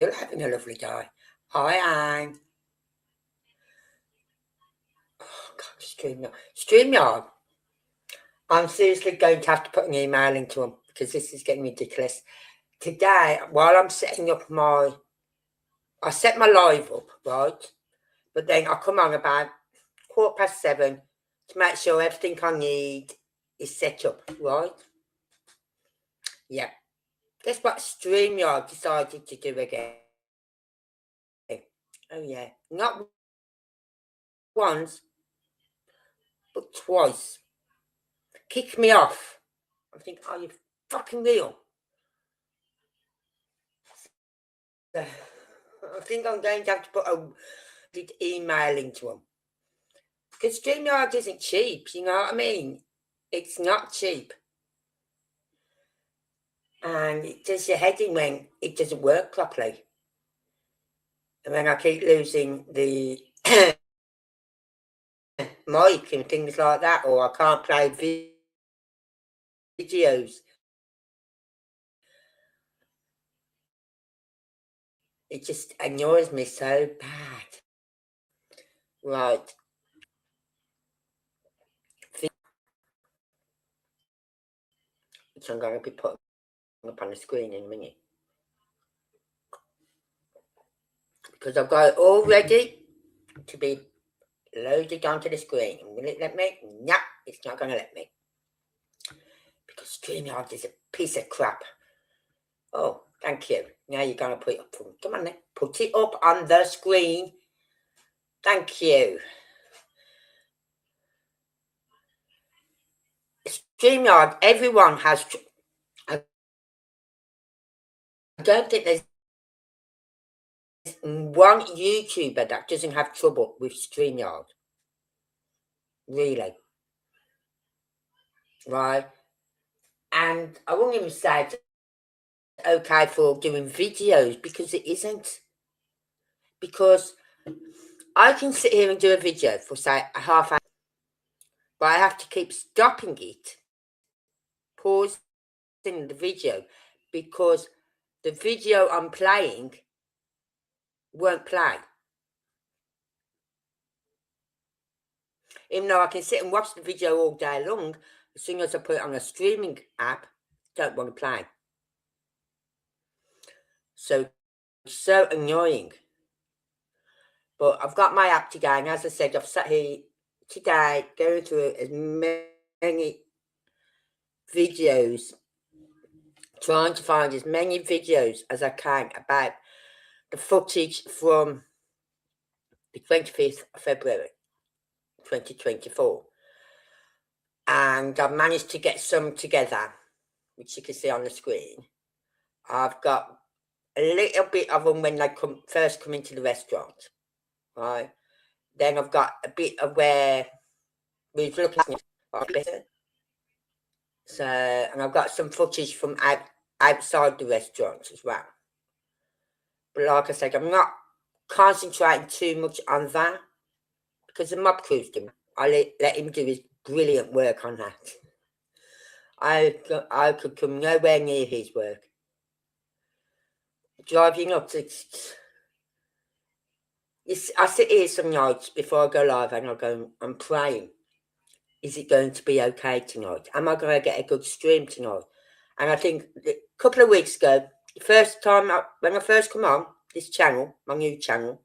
You're having a lovely day. Hi, Anne. Oh, God, StreamYard. I'm seriously going to have to put an email into them because this is getting ridiculous. Today, while I'm setting up I set my live up, right? But then I come on about 7:15 to make sure everything I need is set up, right? Yeah. Guess what StreamYard decided to do again? Oh, yeah. Not once, but twice. Kick me off. I think, are you fucking real? I think I'm going to have to put a email into them. Because StreamYard isn't cheap, you know what I mean? It's not cheap. And it does your head in when it doesn't work properly. And then I keep losing the mic and things like that, or I can't play videos. It just annoys me so bad. Right. Which I'm going to be putting up on the screen in a minute. Because I've got it all ready to be loaded onto the screen. Will it let me? No, it's not going to let me. Because StreamYard is a piece of crap. Oh, thank you. Now you're going to put it up. Come on then. Put it up on the screen. Thank you. StreamYard, everyone has... I don't think there's one YouTuber that doesn't have trouble with StreamYard. Really. Right? And I won't even say it's okay for doing videos, because it isn't. Because I can sit here and do a video for, say, a half hour, but I have to keep stopping it, pausing the video, because the video I'm playing won't play. Even though I can sit and watch the video all day long, as soon as I put it on a streaming app, don't want to play. So annoying. But I've got my app today, and as I said, I've sat here today going through as many videos, trying to find as many videos as I can about the footage from the 25th of February 2024. And I've managed to get some together, which you can see on the screen. I've got a little bit of them when they first come into the restaurant, right? Then I've got a bit of where we've looked at it. So, and I've got some footage from outside the restaurant as well. But like I said, I'm not concentrating too much on that, because the mob crew's doing. I let him do his brilliant work on that. I could come nowhere near his work. Driving up to... I sit here some nights before I go live, and I go, I'm praying. Is it going to be okay tonight? Am I going to get a good stream tonight? And I think a couple of weeks ago, the first time when I first come on this channel, my new channel,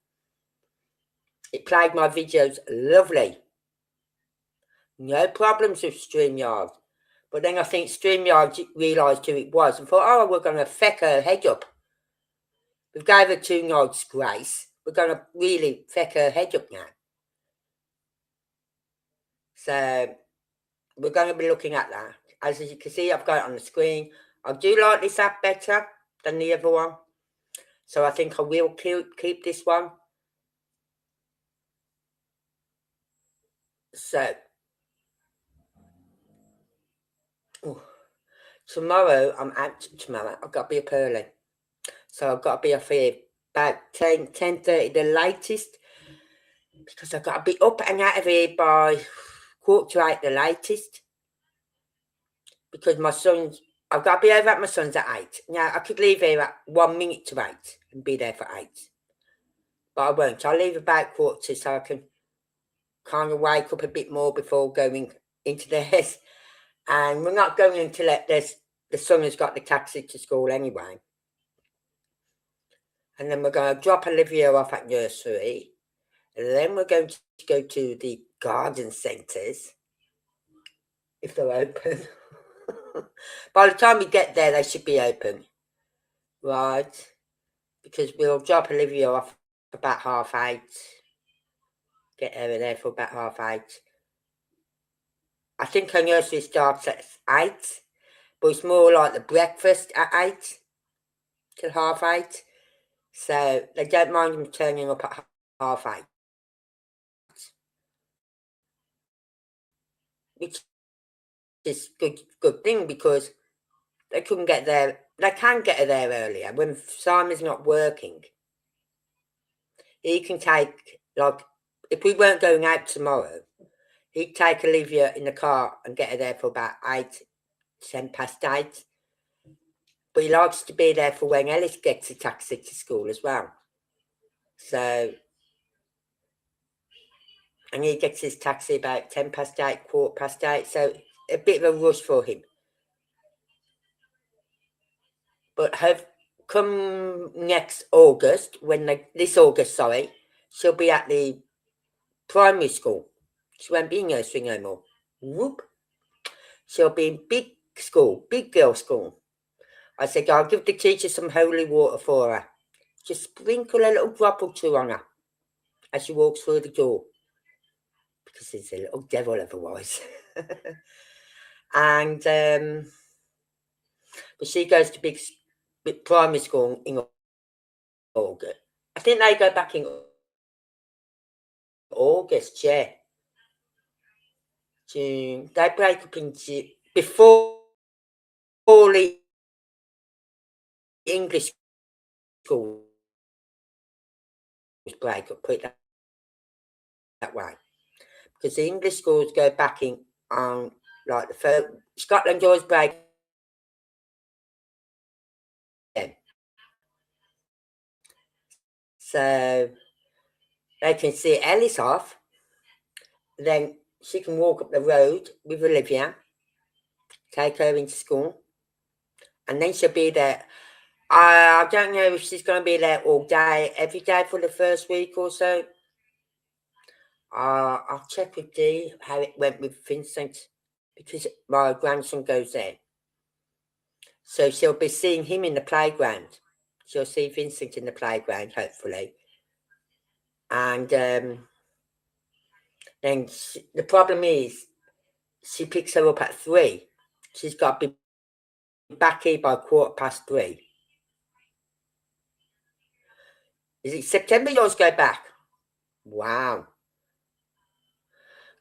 it played my videos lovely. No problems with StreamYard. But then I think StreamYard realised who it was and thought, oh, we're going to feck her head up. We've gave her 2 nights grace. We're going to really feck her head up now. So we're going to be looking at that. As you can see, I've got it on the screen. I do like this app better than the other one. So I think I will keep this one. So, tomorrow, I'm out tomorrow. I've got to be up early. So I've got to be off here about 10:30 the latest. Because I've got to be up and out of here by 7:45 the latest. Because my son's I've got to be over at my son's at 8. Now, I could leave here at 1 minute to 8 and be there for 8. But I won't. I'll leave about 2:45 so I can kind of wake up a bit more before going into theirs. And we're not going until the son has got the taxi to school anyway. And then we're going to drop Olivia off at nursery. And then we're going to go to the garden centres, if they're open. By the time we get there, they should be open. Right? Because we'll drop Olivia off about 8:30. Get her there for about 8:30. I think her nursery starts at 8. But it's more like the breakfast at 8 till 8:30. So they don't mind them turning up at 8:30. Which is good thing because they couldn't get there. They can get her there earlier when Simon's not working. He can take, like, if we weren't going out tomorrow, he'd take Olivia in the car and get her there for about 8:10 past 8. But he likes to be there for when Ellis gets a taxi to school as well. So, and he gets his taxi about 8:10, 8:15. So a bit of a rush for him. But come next August, this August, sorry, she'll be at the primary school. She won't be in nursery no more. Whoop. She'll be in big school, big girl school. I said, I'll give the teacher some holy water for her. Just sprinkle a little drop or two on her as she walks through the door. Because she's a little devil otherwise. And, but she goes to big primary school in August. I think they go back in August, yeah. June. They break up in June. Before the English schools break up, put it that way. Because the English schools go back in on, like, the first. Scotland always break. So they can see Ellis off. Then she can walk up the road with Olivia, take her into school, and then she'll be there. I don't know if she's going to be there all day, every day for the first week or so. I'll check with Dee how it went with Vincent, because my grandson goes there. So she'll be seeing him in the playground. She'll see Vincent in the playground, hopefully. And then the problem is, she picks her up at 3. She's got to be back here by 3:15. Is it September yours go back? Wow.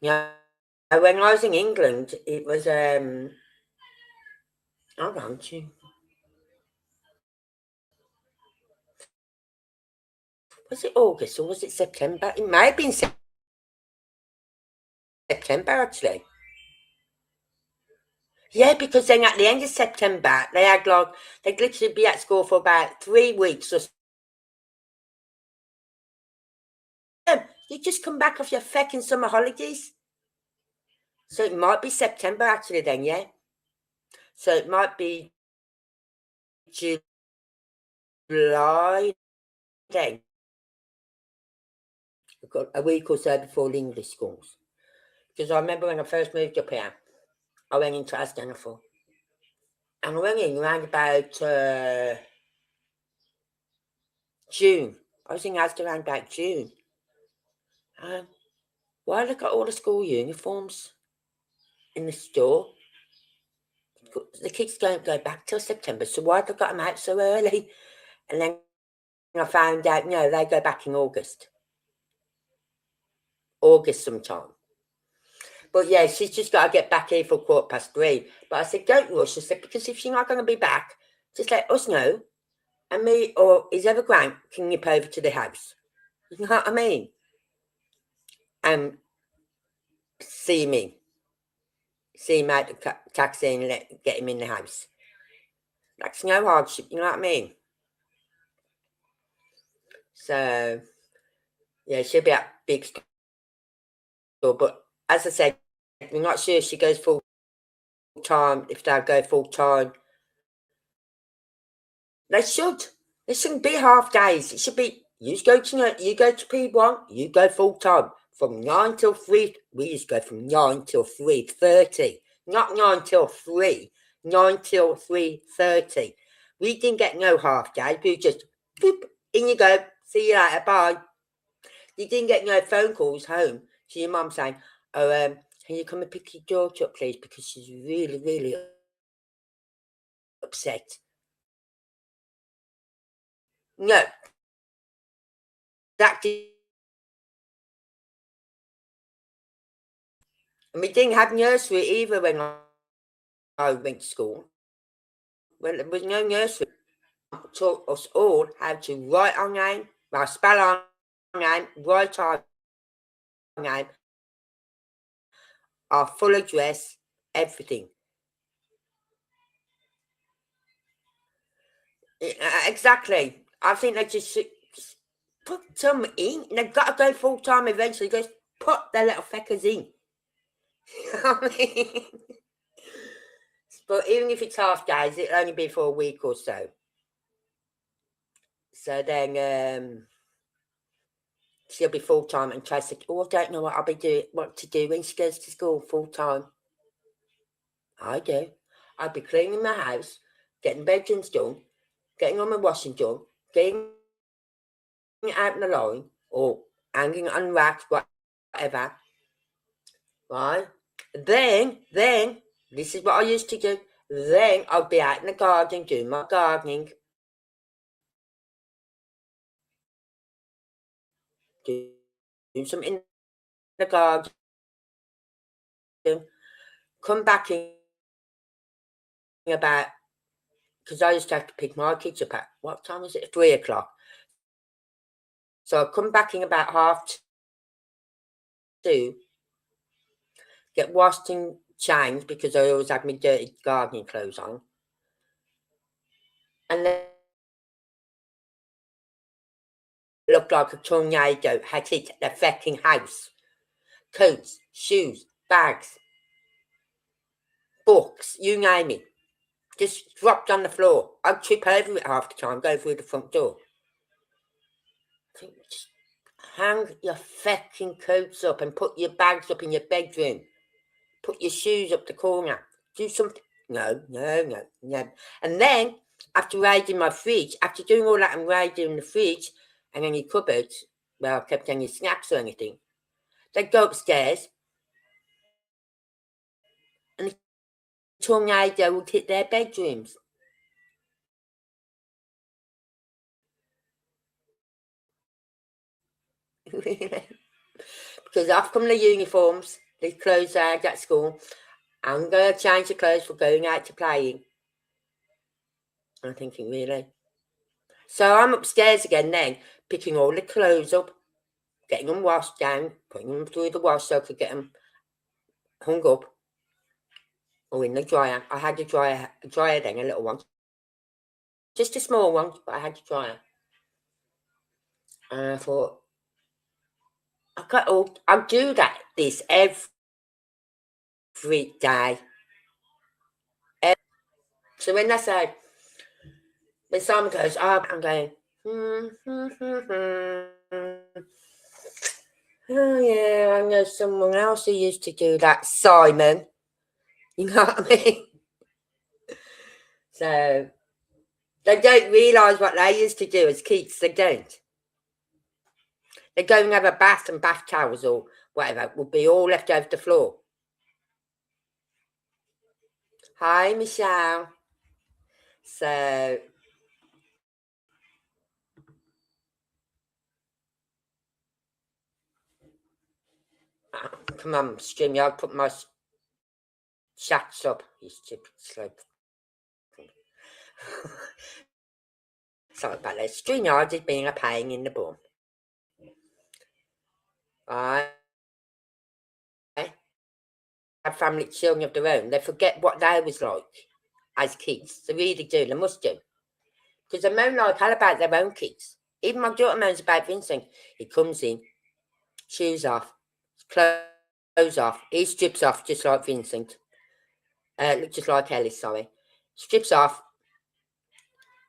Yeah. When I was in England, it was hold on, was it August or was it September? It may have been September actually. Yeah, because then at the end of September they'd literally be at school for about 3 weeks or so. You just come back off your feckin' summer holidays. So it might be September actually then, yeah. So it might be July then. We've got a week or so before the English schools. Because I remember when I first moved up here, I went into Asdenaful. And I went in around about June. I was in Asda around about June. Why have they got all the school uniforms in the store? The kids don't go back till September, so why have they got them out so early? And then I found out, no, they go back in August. August sometime. But yeah, she's just got to get back here for 3:15. But I said, don't rush. I said, because if she's not going to be back, just let us know. And me or his other Grant can nip over to the house. You know what I mean? And see him out the taxi and get him in the house. That's no hardship, you know what I mean? So, yeah, she'll be at big school, but as I said, we're not sure if she goes full time, if they'll go full time. They should. It shouldn't be half days. It should be you go to P1, you go full time. From 9 till 3, we used to go from 9 till 3:30. Not 9 till 3, 9 till 3:30. We didn't get no half day. We just, boop, in you go. See you later, bye. You didn't get no phone calls home to your mum saying, oh, can you come and pick your daughter up, please? Because she's really, really upset. No, that did. And we didn't have nursery either when I went to school. Well, there was no nursery. Taught us all how to write our name, spell our name, write our name, our full address, everything. Exactly. I think they just put some in. They've got to go full time eventually. Just put their little feckers in. You know what I mean? But even if it's half days, it'll only be for a week or so. So then she'll be full time, and Trace said, "Oh, I don't know what to do when she goes to school full time." I do. I'd be cleaning my house, getting bedrooms done, getting on my washing done, getting it out in the line, or hanging on racks, whatever. Right? Then, this is what I used to do. Then I'd be out in the garden doing my gardening, doing something in the garden, come back in about, because I used to have to pick my kids up at, what time is it? 3 o'clock. So I'd come back in about 2:30, get washed and changed because I always had my dirty gardening clothes on. And then it looked like a tornado had hit the fucking house. Coats, shoes, bags, books, you name it. Just dropped on the floor. I'd trip over it half the time, go through the front door. I think just hang your fucking coats up and put your bags up in your bedroom. Put your shoes up the corner. Do something. No. And then, after raiding my fridge, after doing all that and raiding the fridge and any cupboards where I kept any snacks or anything, they'd go upstairs and the tornado would hit their bedrooms. Because off come the uniforms, the clothes I had at school. I'm going to change the clothes for going out to playing. I'm thinking, really? So I'm upstairs again then, picking all the clothes up, getting them washed down, putting them through the wash so I could get them hung up or in the dryer. I had a dryer then, a little one. Just a small one, but I had a dryer. And I thought, I'll do this every day. So when I say, when Simon goes, oh, I'm going, oh yeah, I know someone else who used to do that, Simon. You know what I mean? So they don't realise what they used to do as kids. They don't. They go and have a bath, and bath towels or whatever will be all left over the floor. Hi, Michelle. So come on, Streamy, I'll put my chats up. You stupid slope. Sorry about that. StreamYard is being a pain in the bum. Right? Have family children of their own. They forget what they was like. as kids. They really do. They must do. Because they moan like hell about their own kids. Even my daughter moans about Vincent. He comes in, shoes off, clothes off. He strips off just like Vincent. Just like Ellis, sorry. Strips off.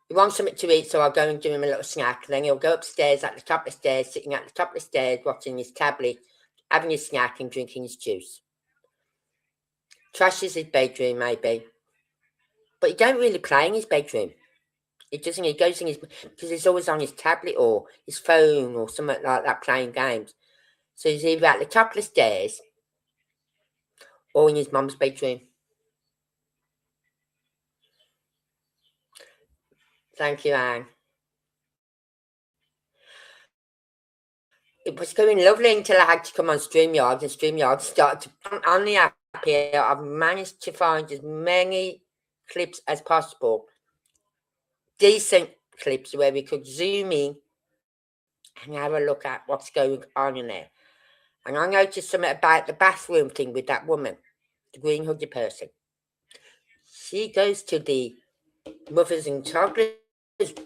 He wants something to eat, so I'll go and give him a little snack. Then he'll go upstairs at the top of the stairs, sitting at the top of the stairs, watching his tablet, having his snack and drinking his juice. Trashes his bedroom, maybe. But he don't really play in his bedroom. He doesn't. He goes in his, because he's always on his tablet or his phone or something like that, playing games. So he's either at the top of the stairs or in his mum's bedroom. Thank you, Anne. It was going lovely until I had to come on StreamYard, and StreamYard started to, on the app here, I've managed to find as many clips as possible. Decent clips where we could zoom in and have a look at what's going on in there. And I noticed something about the bathroom thing with that woman, the green hoodie person. She goes to the mothers and toddlers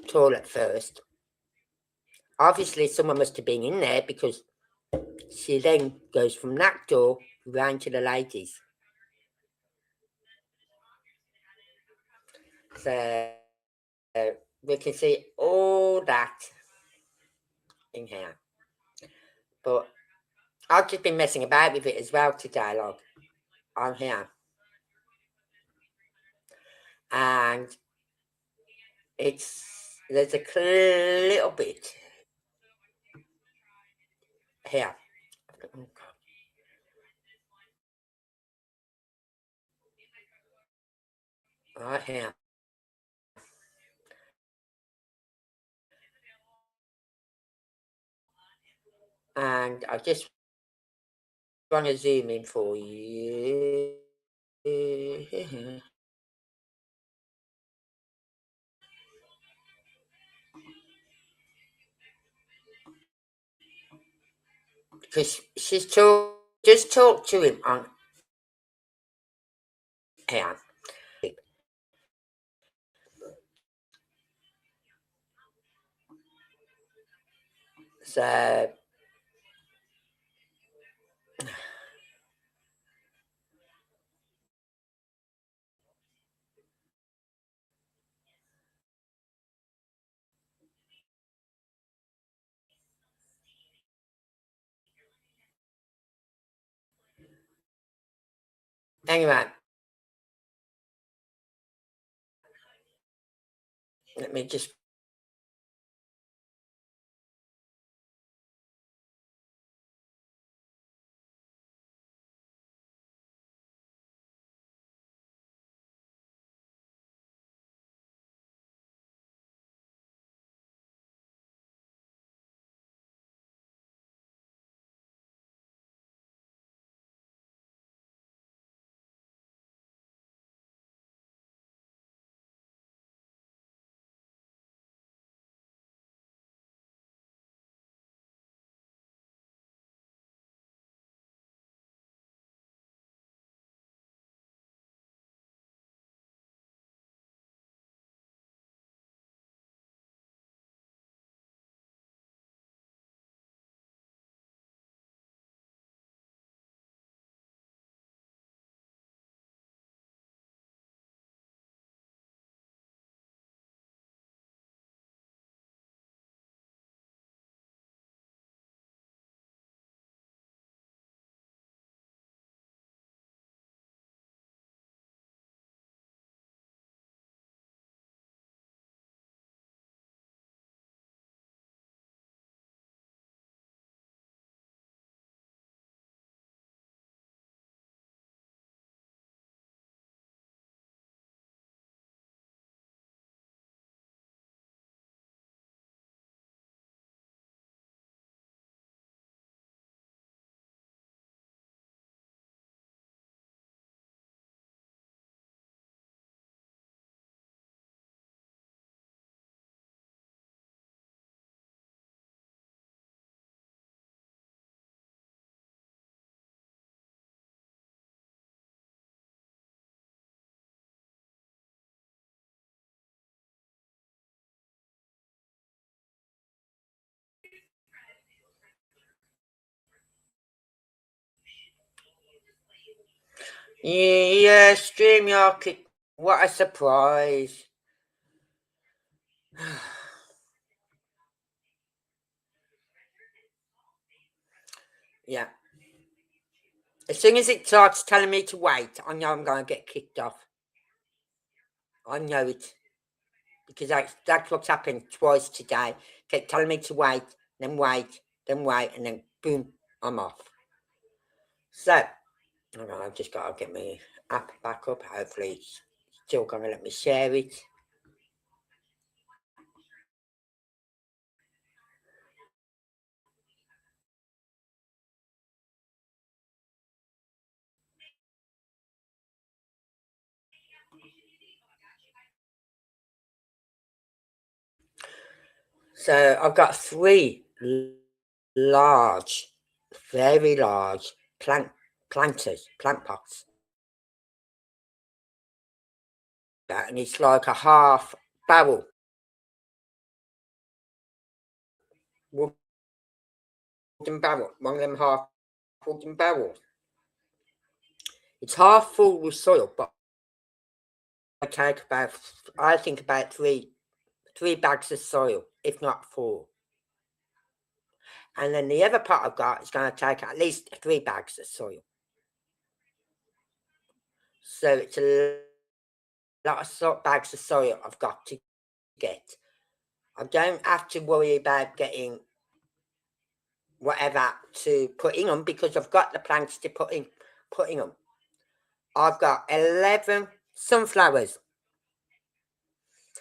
toilet first. Obviously, someone must have been in there because she then goes from that door round to the ladies. So we can see all that in here. But I've just been messing about with it as well today, like on here. And there's a little bit here. Right here. And I just want to zoom in for you. Because just talked to him on here. So anyway, let me just Yeah, StreamYard. What a surprise. Yeah. As soon as it starts telling me to wait, I know I'm going to get kicked off. I know it. Because that's what's happened twice today. Kept telling me to wait, then wait, then wait, and then boom, I'm off. So, I've just got to get my app back up. Hopefully it's still going to let me share it. So I've got 3 large, very large plant pots. And it's like a half barrel. Wooden barrel. One of them half wooden barrels. It's half full with soil, but I take about three bags of soil, if not 4. And then the other pot I've got is going to take at least 3 bags of soil. So it's a lot of bags of soil I've got to get. I don't have to worry about getting whatever to put in them because I've got the plants to put in them. I've got 11 sunflowers.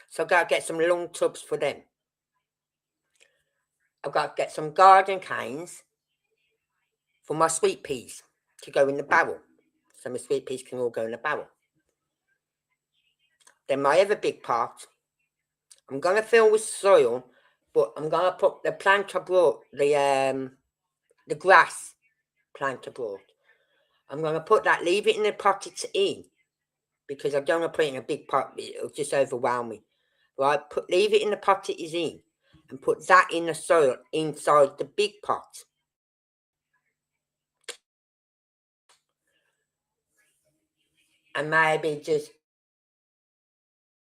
So I've got to get some long tubs for them. I've got to get some garden canes for my sweet peas to go in the barrel. So my sweet peas can all go in the barrel. Then my other big pot, I'm going to fill with soil, but I'm going to put the plant I brought, the grass plant I brought. I'm going to put that, leave it in the pot it's in, because I don't want to put it in a big pot, it'll just overwhelm me. Right, leave it in the pot it is in, and put that in the soil inside the big pot. And maybe just,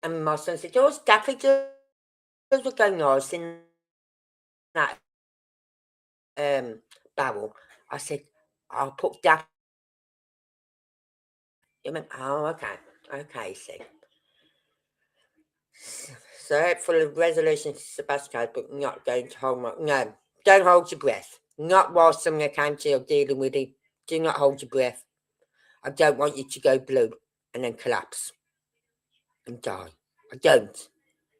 and my son said, "Oh, daffodils would go nice in that barrel." I said, "I'll put daffodils." He went, "Oh, okay, see." So hopefully resolution to Sebastians, but not going to hold my, no, don't hold your breath. Not while someone comes here dealing with it. Do not hold your breath. I don't want you to go blue and then collapse and die. I don't.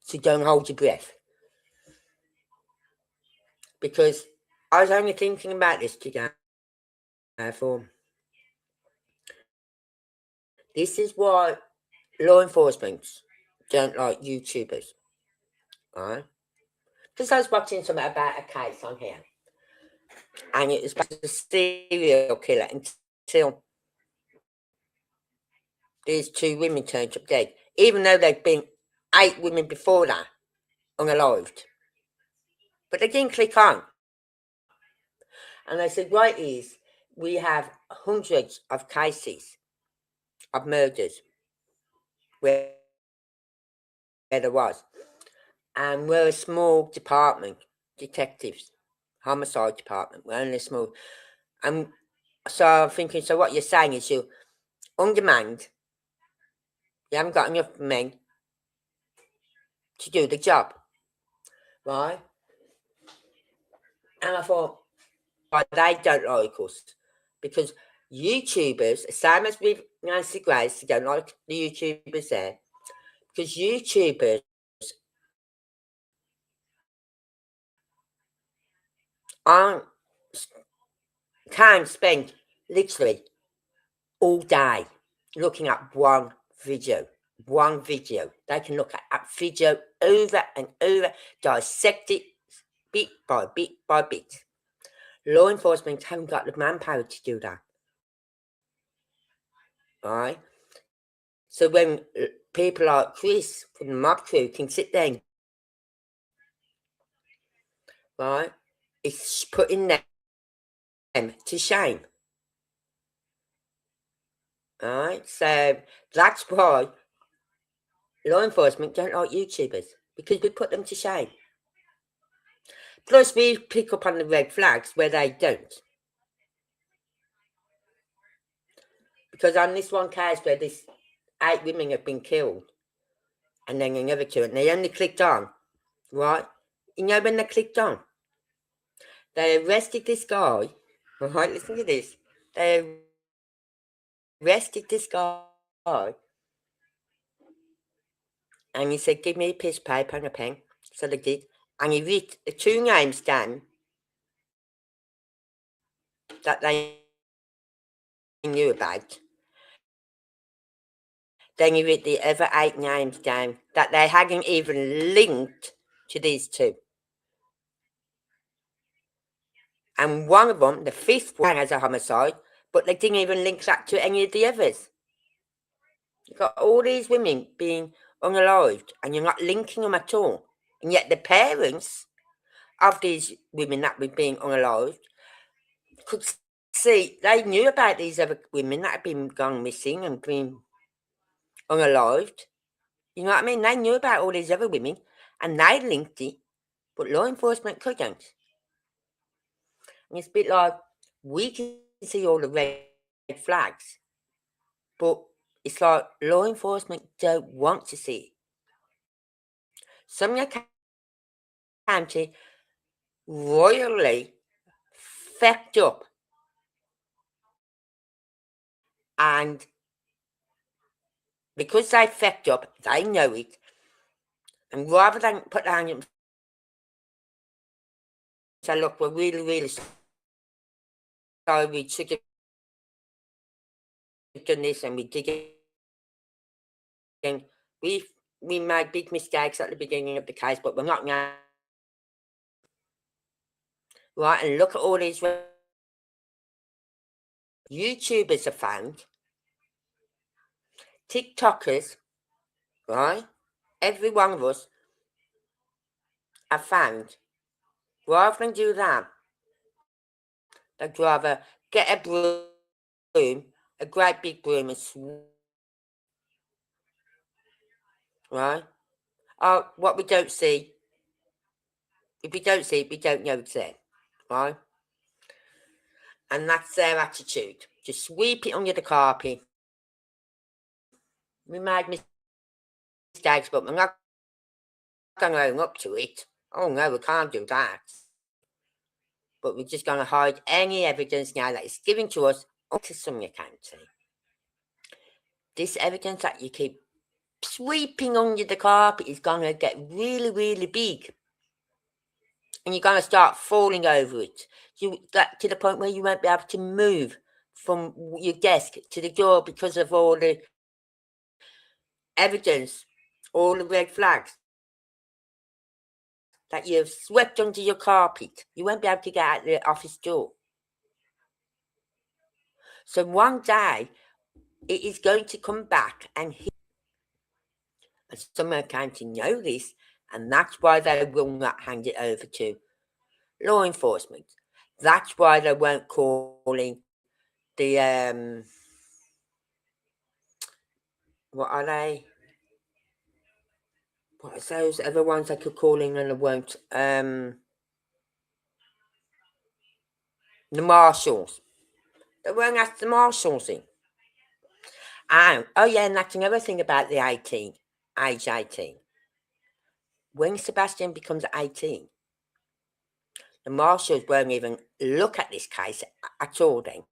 So don't hold your breath. Because I was only thinking about this today. Therefore, this is why law enforcement don't like YouTubers. Right? Because I was watching something about a case on here. And it was about a serial killer until these 2 women turned up dead. Even though there'd been 8 women before that unalived. But they didn't click on. And they said, right is, we have hundreds of cases of murders where there was. And we're a small department, detectives, homicide department. We're only small. And so I'm thinking, so what you're saying is you're undermanned. You haven't got enough men to do the job. Right? And I thought, why they don't like us. Because YouTubers, same as with Nancy Grace, they don't like the YouTubers there. Because YouTubers can spend literally all day looking at one video. They can look at that video over and over, dissect it bit by bit by bit. Law enforcement haven't got the manpower to do that. Right? So when people like Chris from the mob crew can sit there and, right, it's putting them to shame. Right? So that's why law enforcement don't like YouTubers, because we put them to shame. Plus, we pick up on the red flags where they don't. Because on this one case where these 8 women have been killed, and then another 2, and they only clicked on, right? You know when they clicked on? They arrested this guy, right? Listen to this. They arrested this guy, and he said, "Give me a piece of paper and a pen." So they did. And he wrote the 2 names down that they knew about. Then he wrote the other 8 names down that they hadn't even linked to these 2. And one of them, the 5th one, has a homicide, but they didn't even link that to any of the others. You've got all these women being unalived, and you're not linking them at all. And yet the parents of these women that were being unalived could see, they knew about these other women that had been gone missing and been unalived. You know what I mean? They knew about all these other women, and they linked it, but law enforcement couldn't. And it's a bit like, we can see all the red flags, but it's like law enforcement don't want to see it. Sumner County royally fecked up, and because they fecked up, they know it, and rather than put their hand up and say, "Look, we're really, really sorry, we should have done this and we did it," and we made big mistakes at the beginning of the case, but we're not now. Right, and look at all these YouTubers are found, TikTokers, right? Every one of us are found. Rather than do that, they'd rather get a broom, a great big broom, and right? Oh, what we don't see, if we don't see it, we don't know it's there, right? And that's their attitude. Just sweep it under the carpet. We made mistakes, but we're not going to own up to it. Oh no, we can't do that. But we're just going to hide any evidence now that is given to us onto Sumner County. This evidence that you keep sweeping under the carpet is going to get really, really big. And you're going to start falling over it. To the point where you won't be able to move from your desk to the door because of all the evidence, all the red flags that you've swept under your carpet. You won't be able to get out the office door. So one day, it is going to come back and hit. And Sumner County know this, and that's why they will not hand it over to law enforcement. That's why they weren't calling the what are they? What are those other ones they could call in and they won't? The marshals. They won't ask the marshals in. Oh yeah, and that's another thing about the age 18. When Sebastian becomes 18, the marshals won't even look at this case at all then.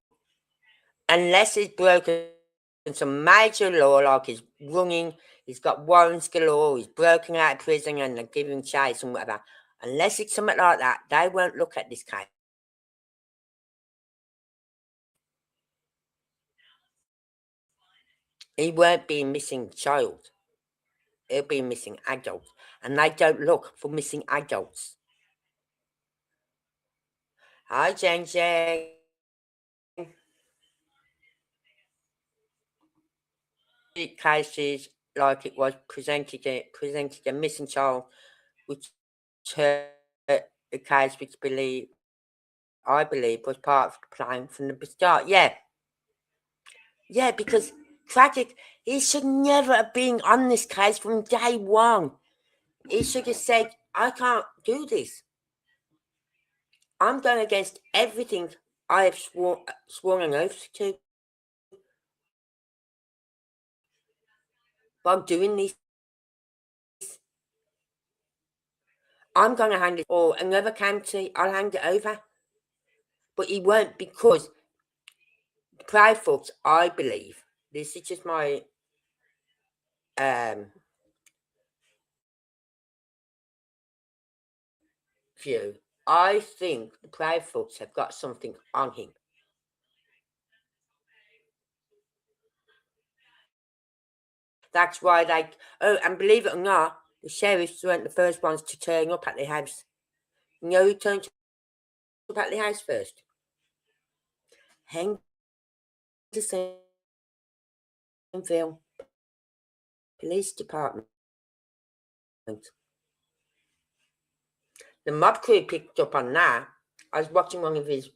Unless he's broken some major law, like he's running, he's got warrants galore, he's broken out of prison and they're giving chase and whatever. Unless it's something like that, they won't look at this case. He won't be a missing child. He'll be a missing adult. And they don't look for missing adults. Hi, Jen Jen. Cases like it was presented a missing child, which the case which I believe was part of the plan from the start. Yeah, because tragic. He should never have been on this case from day one. He should have said, I can't do this. I'm going against everything I have sworn an oath to. By doing this, I'm going to hand it, or another county, I'll hand it over. But he won't, because the proud folks, I believe, this is just my view. I think the proud folks have got something on him. That's why they, and believe it or not, the sheriffs weren't the first ones to turn up at the house. You know who turned up at the house first? Hendersonville Police Department. The mob crew picked up on that. I was watching one of his,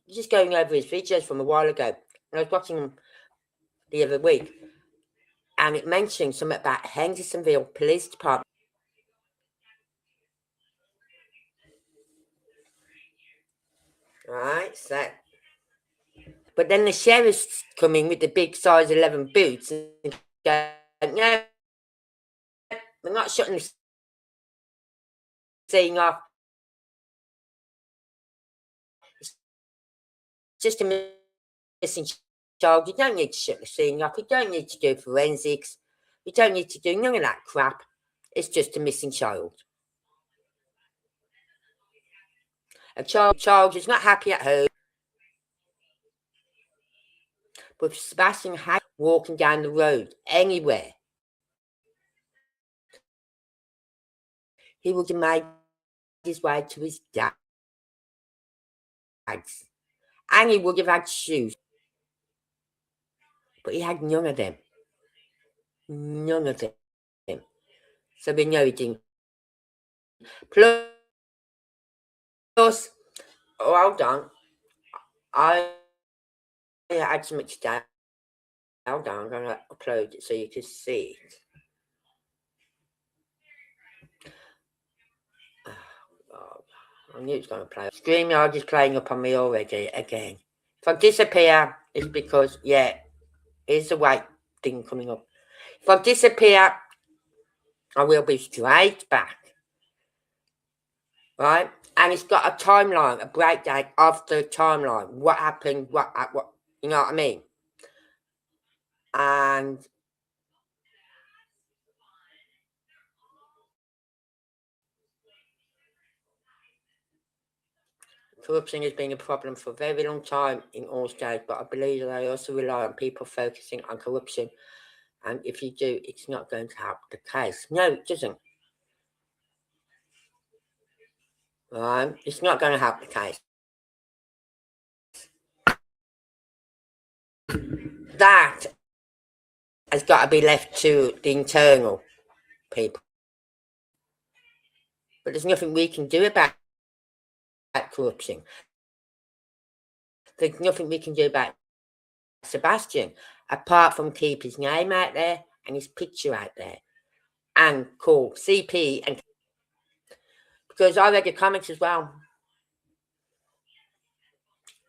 just going over his videos from a while ago, and I was watching them the other week, and it mentioned something about Hendersonville Police Department. Right, so. But then the sheriffs come in with the big size 11 boots and go, no, we're not shutting the scene off. It's just a missing child. You don't need to shut the scene off. You don't need to do forensics. You don't need to do none of that crap. It's just a missing child. A child is not happy at home. But if Sebastian had walking down the road anywhere, he would have made his way to his dad's. And he would have had shoes. But he had none of them. None of them. So we know he didn't. Plus, oh, hold on. I had something to down. Hold on, I'm going to upload it so you can see it. Oh, I knew it was going to play. StreamYard is playing up on me already again. If I disappear, it's because, yeah, here's the white thing coming up. If I disappear, I will be straight back. Right? And it's got a timeline, a breakdown of the timeline. What happened, what, you know what I mean? And corruption has been a problem for a very long time in all states, but I believe that they also rely on people focusing on corruption. And if you do, it's not going to help the case. No, it doesn't. Right? It's not going to help the case. That has got to be left to the internal people. But there's nothing we can do about corruption. There's nothing we can do about Sebastian, apart from keep his name out there and his picture out there and call CP. And because I read the comments as well,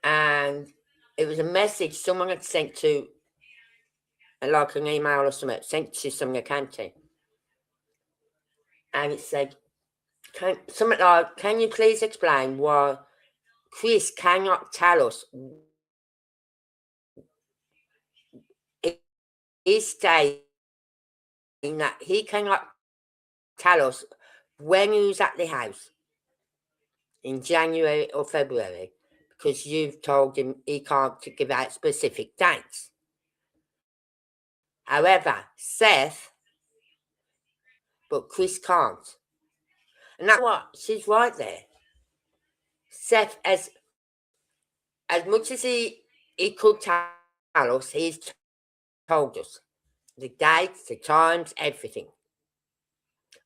and it was a message someone had sent to, like an email or something, sent to some county, and it said, something like, can you please explain why Chris cannot tell us? He's saying that he cannot tell us when he was at the house in January or February, because you've told him he can't give out specific dates. However, Seth, but Chris can't. And that's what, she's right there. Seth, as much as he could tell us, he's told us the dates, the times, everything.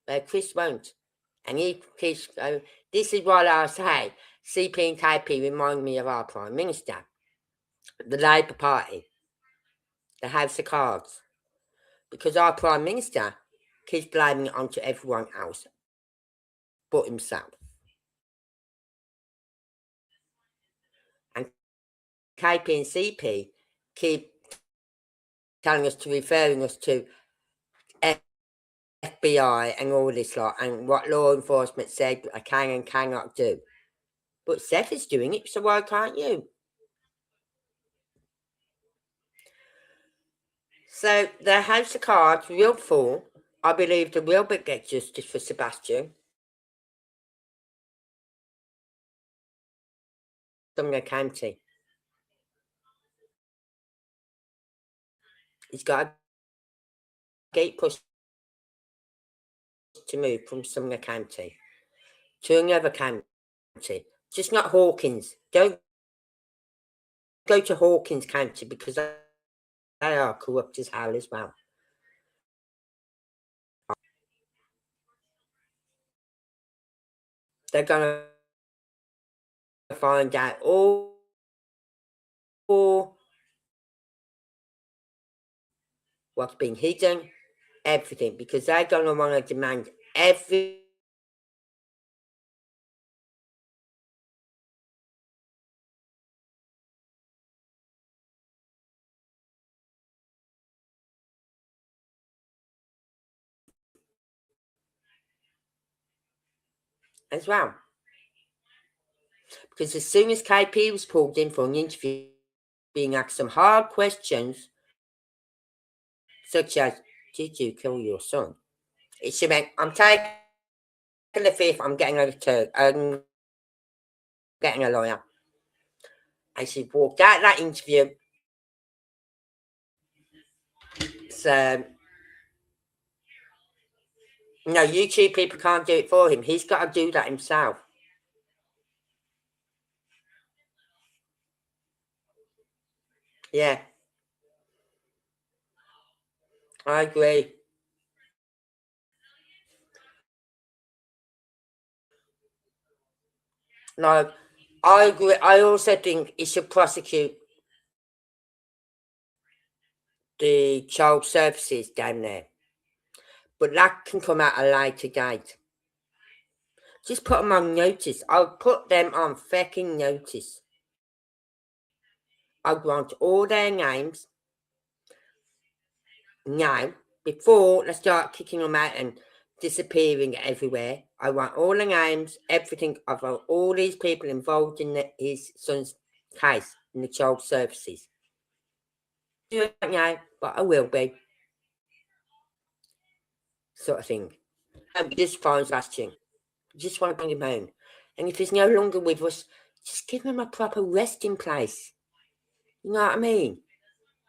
But Chris won't. And he keeps going, this is what I say, CP and KP remind me of our Prime Minister, the Labour Party. the House of Cards, because our Prime Minister keeps blaming it onto everyone else but himself. And KP and CP keep telling us to referring us to FBI and all this lot and what law enforcement said I can and cannot do. But Seth is doing it, so why can't you? So the House of Cards will fall. I believe there will get justice for Sebastian. Sumner County. He's got a gate pushed to move from Sumner County to another county. Just not Hawkins. Don't go to Hawkins County because they are corrupt as hell as well. They're going to find out all what's been hidden, everything, because they're going to want to demand every as well. Because as soon as KP was pulled in for an interview, being asked some hard questions, such as, did you kill your son? She went, I'm taking the fifth, I'm getting a lawyer. And she walked out of that interview. So, no, YouTube people can't do it for him. He's got to do that himself. Yeah. I agree. No, I agree. I also think he should prosecute the child services down there. But that can come at a later date. Just put them on notice. I'll put them on fucking notice. I want all their names now before they start kicking them out and disappearing everywhere. I want all the names, everything of all these people involved in his son's case in the child services. Do it now, but I will be. Sort of thing. And just find Sebastian. Just want to bring him home. And if he's no longer with us, just give him a proper resting place. You know what I mean?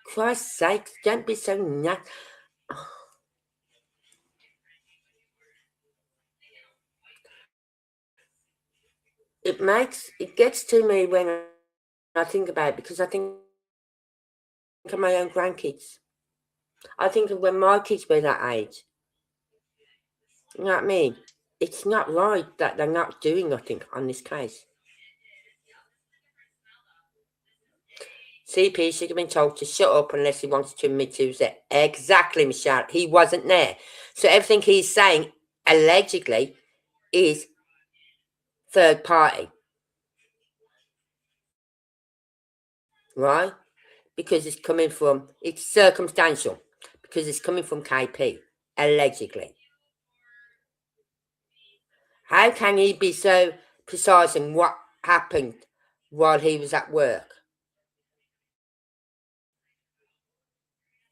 Christ's sake, don't be so nuts. It gets to me when I think about it, because I think of my own grandkids. I think of when my kids were that age. You know what I mean? It's not right that they're not doing nothing on this case. CP should have been told to shut up unless he wanted to admit he was there. Exactly, Michelle. He wasn't there. So everything he's saying, allegedly, is third party. Right? Because it's circumstantial. Because it's coming from KP, allegedly. How can he be so precise in what happened while he was at work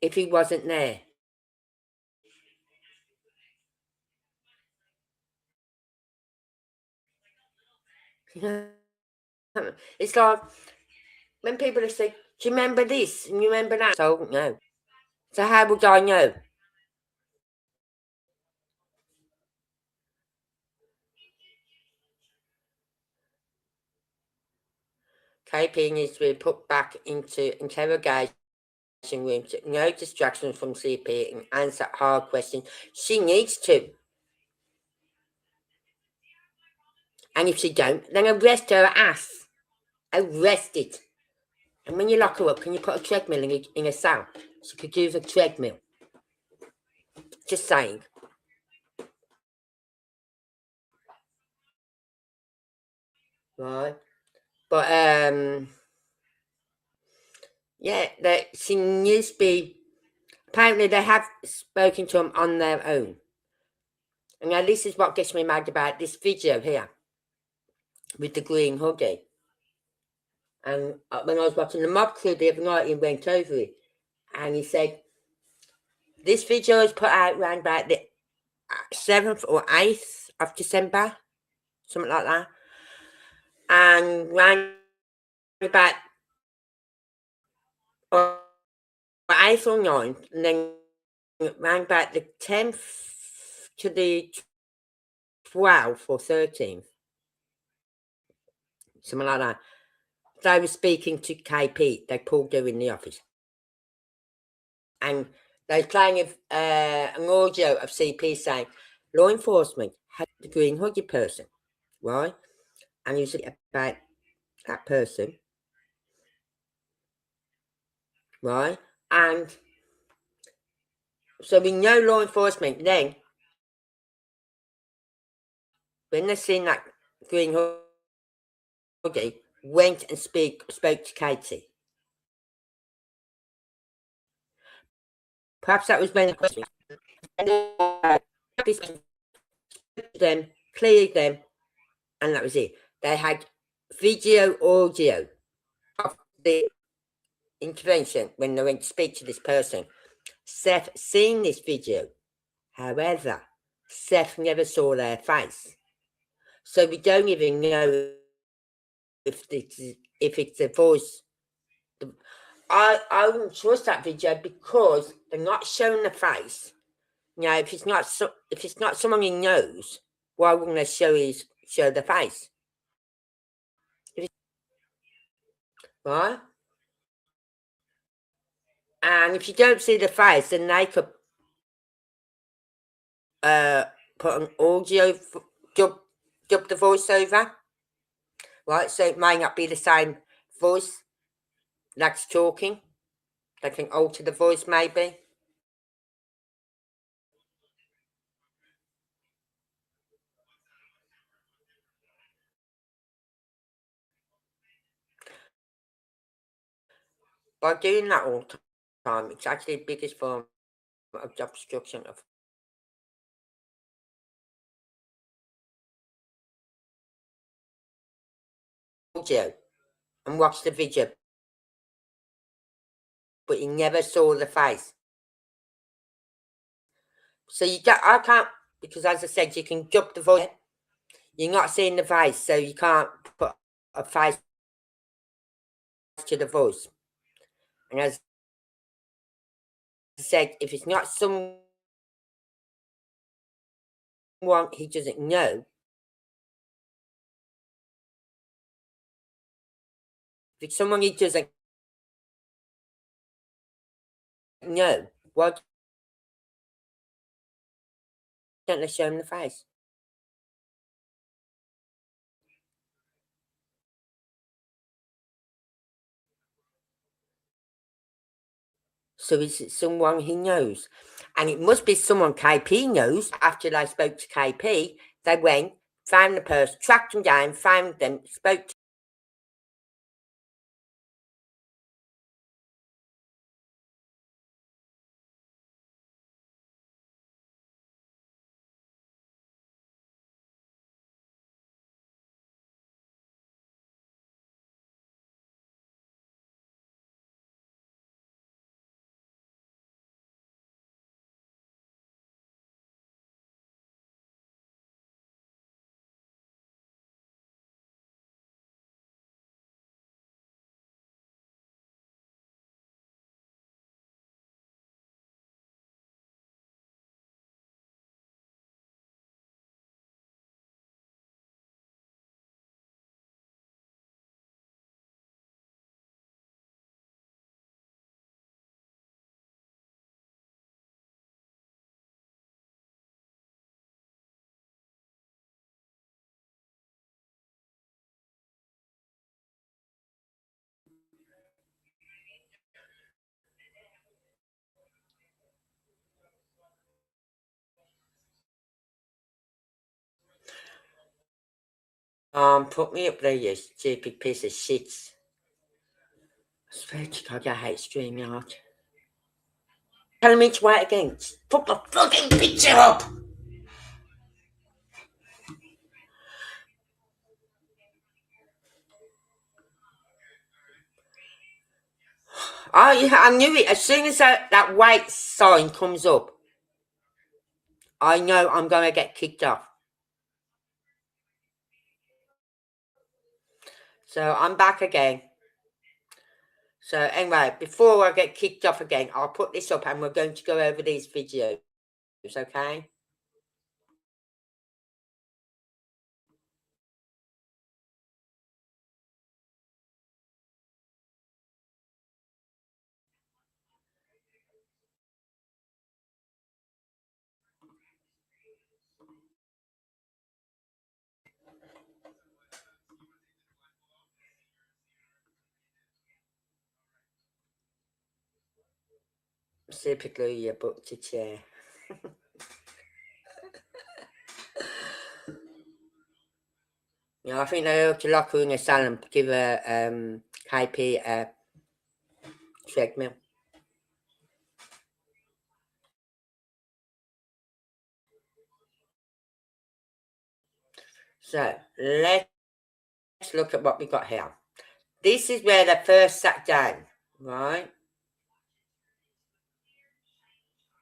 if he wasn't there? It's like when people say, do you remember this and you remember that? So, no. So how would I know? KP needs to be put back into interrogation room, no distractions from CP, and answer hard questions. She needs to. And if she don't, then arrest her ass. Arrest it. And when you lock her up, can you put a treadmill in a cell? She could use a treadmill. Just saying. Right. But yeah, she needs to be. Apparently, they have spoken to them on their own. And now this is what gets me mad about this video here with the green hoodie. And when I was watching the mob crew the other night, he went over it and he said, this video is put out around about the 7th or 8th of December, something like that. And round about 8th or 9th, and then round about the 10th to the 12th or 13th, something like that. They were speaking to KP. They pulled her in the office. And they were playing an audio of CP saying, law enforcement had the green hoodie person, right? And he was about that person, right? And so we know law enforcement then, when they seen that green hoodie, went and spoke to Katie. Perhaps that was when the question. Them, cleared them, and that was it. They had video audio of the intervention when they went to speak to this person. Seth seen this video. However, Seth never saw their face. So we don't even know if it's a voice. I wouldn't trust that video because they're not showing the face. You know, if it's not someone he knows, why wouldn't they show the face? Right? And if you don't see the face, then they could put an audio dub the voiceover, right? So it may not be the same voice that's talking. They can alter the voice, maybe. By doing that all the time, it's actually the biggest form of obstruction of audio. And watch the video, but you never saw the face. So I can't, because as I said, you can dub the voice. You're not seeing the face, so you can't put a face to the voice. And as I said, if it's not someone he doesn't know, if it's someone he doesn't know, why don't they show him the face? So is it someone he knows? And it must be someone KP knows. After they spoke to KP, they went, found the person, tracked them down, found them, spoke to Put me up there, you stupid piece of shit. I swear to God, I hate StreamYard. Telling me to wait again. Put the fucking picture up! Oh, yeah, I knew it. As soon as that wait sign comes up, I know I'm going to get kicked off. So I'm back again. So anyway, before I get kicked off again, I'll put this up and we're going to go over these videos, okay? Super glue your book to chair. Yeah, I think they ought to lock her in a cell and give her KP a treadmill. So let's look at what we got here. This is where they first sat down, right?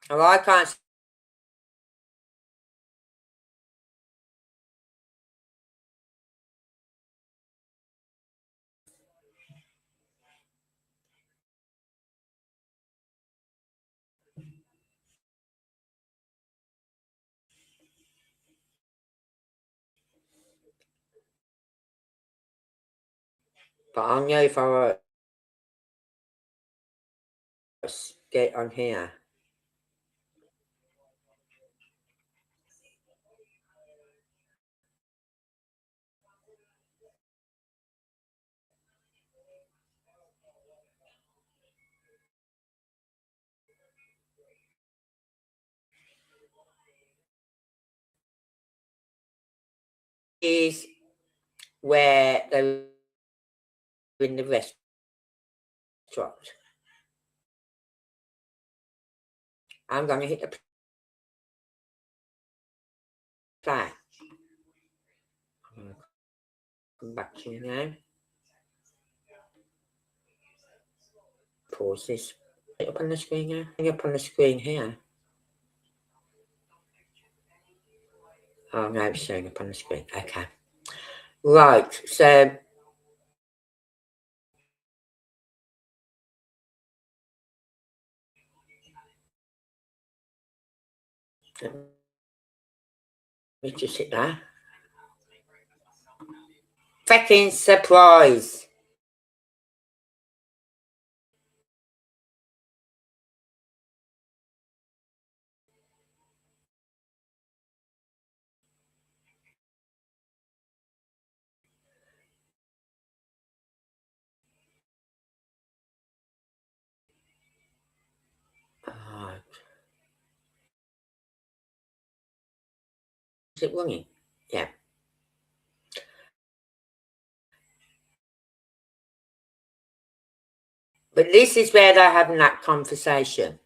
Oh, I can't but I know if I get on here. Is where they're in the restaurant. I'm going to hit the play. Come back to you now. Pause this. Put it up on the screen here. Bring it up on the screen here. Oh, no, it's showing up on the screen. Okay. Right, so let me just hit that. Fucking surprise. Oh, is it ringing? Yeah. But this is where they're having that conversation.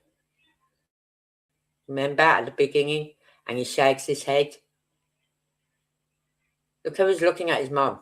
Remember at the beginning? And he shakes his head. Look how he's looking at his mum.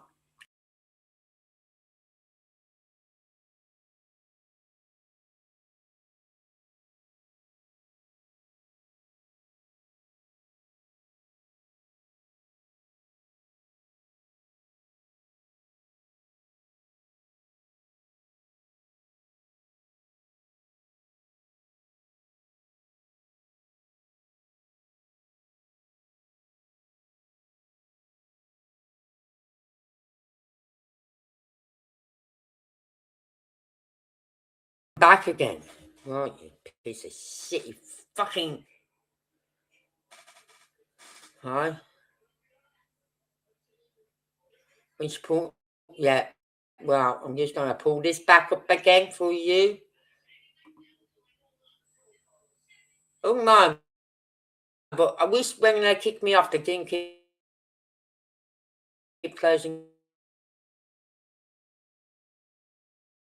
Back again. Right, you piece of shit, you fucking... Hi. Which pull? Yeah. Well, I'm just going to pull this back up again for you. Oh my. But I wish when they kicked me off, they didn't kick keep closing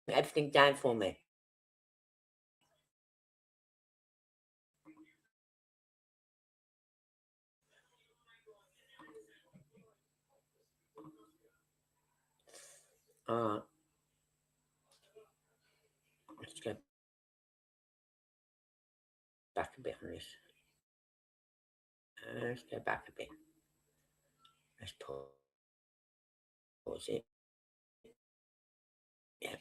everything down for me. Alright. Let's go back a bit on this. Let's go back a bit. Let's pause it. Yeah.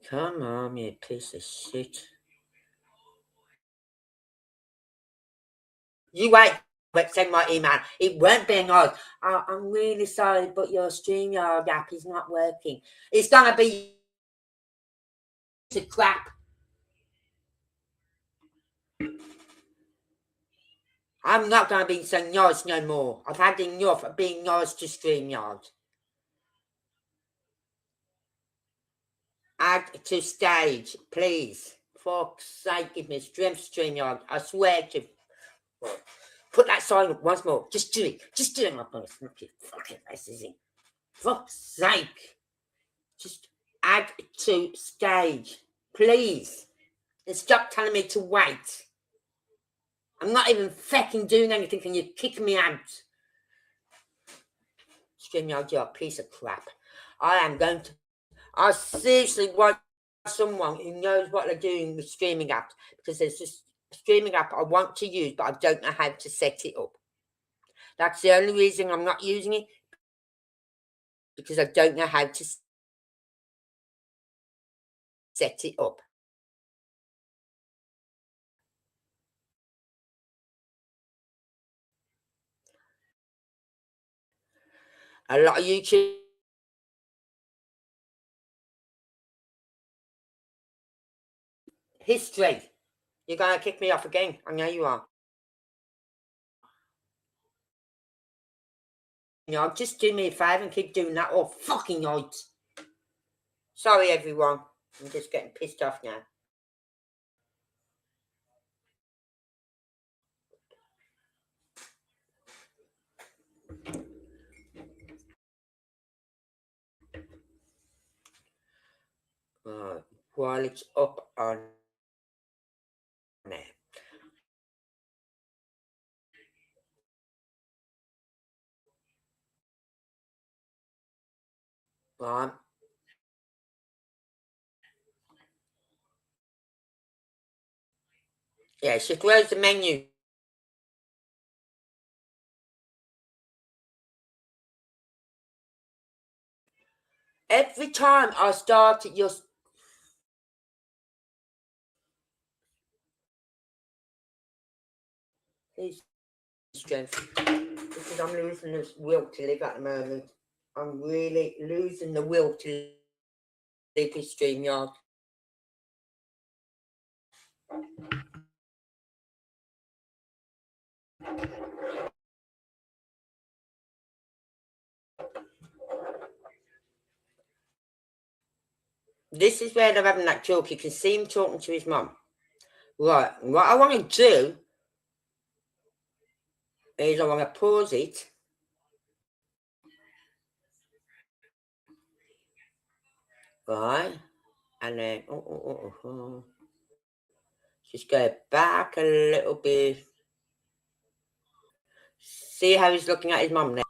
Come on, you piece of shit. You wait. Send my email. It won't be on. Oh, I'm really sorry, but your StreamYard app is not working. It's gonna be a crap. I'm not gonna be so nice no more. I've had enough of being nice to StreamYard. Add to stage, please. For fuck's sake, give me strength, StreamYard. I swear to. Put that sign up once more. Just do it. Just do it, my boss. Fucking racism. Fuck's sake. Just add to stage, please. And stop telling me to wait. I'm not even fucking doing anything and you're kicking me out. StreamYard, you're a piece of crap. I seriously want someone who knows what they're doing with streaming apps, because there's just a streaming app I want to use, but I don't know how to set it up. That's the only reason I'm not using it, because I don't know how to set it up. A lot of YouTube history. You're gonna kick me off again. I know you are. Just do me a favour and keep doing that all fucking night. Sorry, everyone. I'm just getting pissed off now. While it's up on there. Right. Yeah, so close the menu. Every time I start your strength, because I'm losing the will to live at the moment. I'm really losing the will to live with StreamYard. This is where they're having that talk. You can see him talking to his mum. Right, what I want to do is I want to pause it. Right, and then just go back a little bit. See how he's looking at his mum now.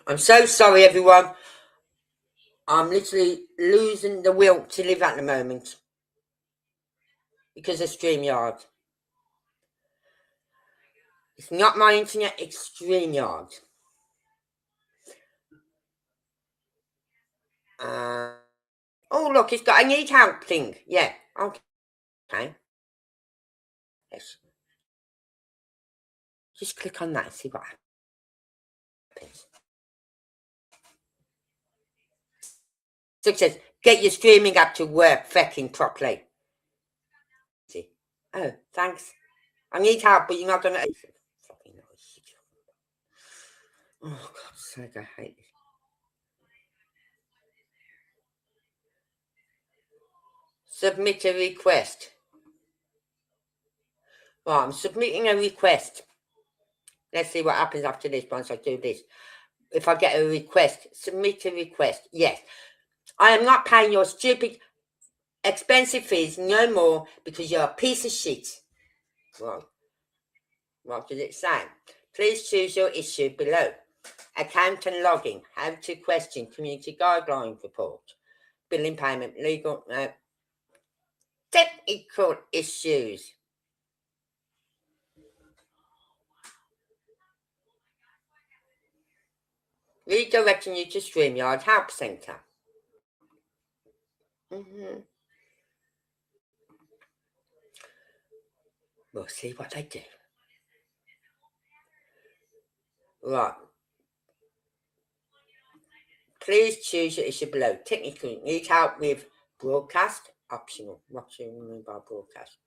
I'm so sorry, everyone. I'm literally losing the will to live at the moment because of StreamYard. It's not my internet, it's StreamYard. Oh, look, it's got a need help thing. Yeah, okay. Let's just click on that and see what happens. So it says, get your streaming app to work fucking properly. See? Oh, thanks. I need help, but you're not gonna. Fucking noise. Oh, God's sake, I hate this. Submit a request. Right, I'm submitting a request. Let's see what happens after this once I do this. If I get a request, submit a request. Yes. I am not paying your stupid, expensive fees no more because you're a piece of shit. Well, what does it say? Please choose your issue below. Account and logging. How to question. Community guideline report. Billing payment. Legal. No. Technical issues. Redirecting you to StreamYard Help Center. We'll see what they do. Right. Please choose your issue below. Technically, need help with broadcast? Optional. What do you mean by broadcast?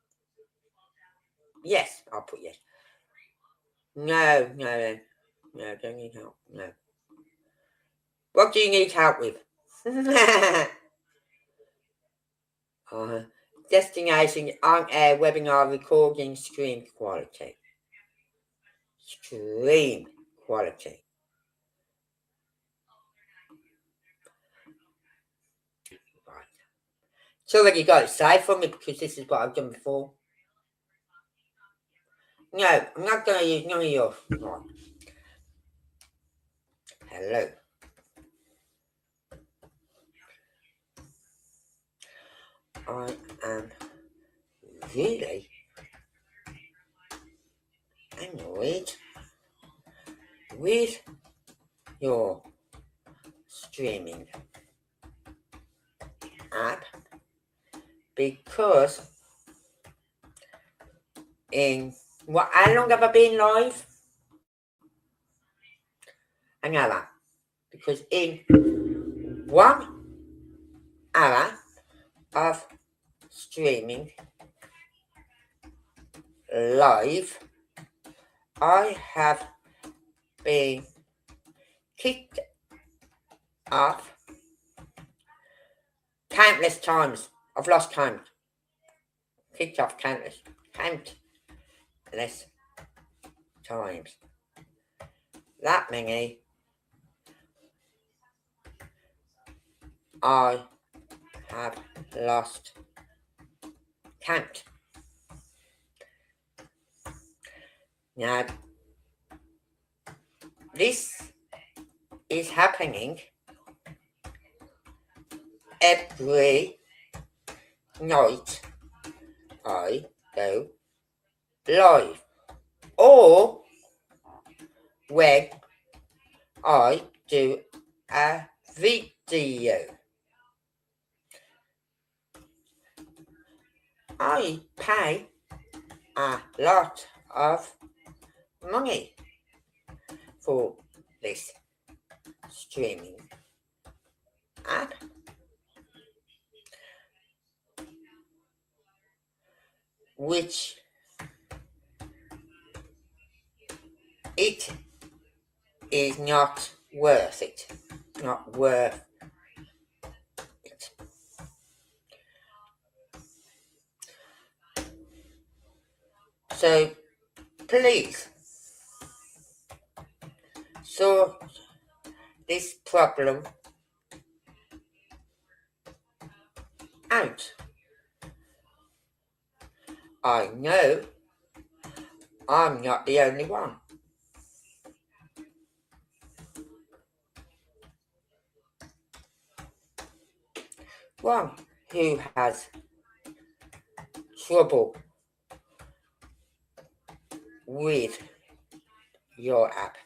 Yes, I'll put yes. No, don't need help. No. What do you need help with? Destination on-air webinar recording stream quality. Stream quality. Right. It's already got it saved for me because this is what I've done before. No, I'm not going to use none of yours. Right. Hello. I am really annoyed with your streaming app because in how long have I been live? An hour. Because in 1 hour of streaming live, I have been kicked off countless times. I've lost count. Kicked off countless times. That many I have lost count. Now, this is happening every night I go live, or when I do a video. I pay a lot of money for this streaming app, which it is not worth it. Not worth it. So please sort this problem out. I know I'm not the only one. One who has trouble with your app.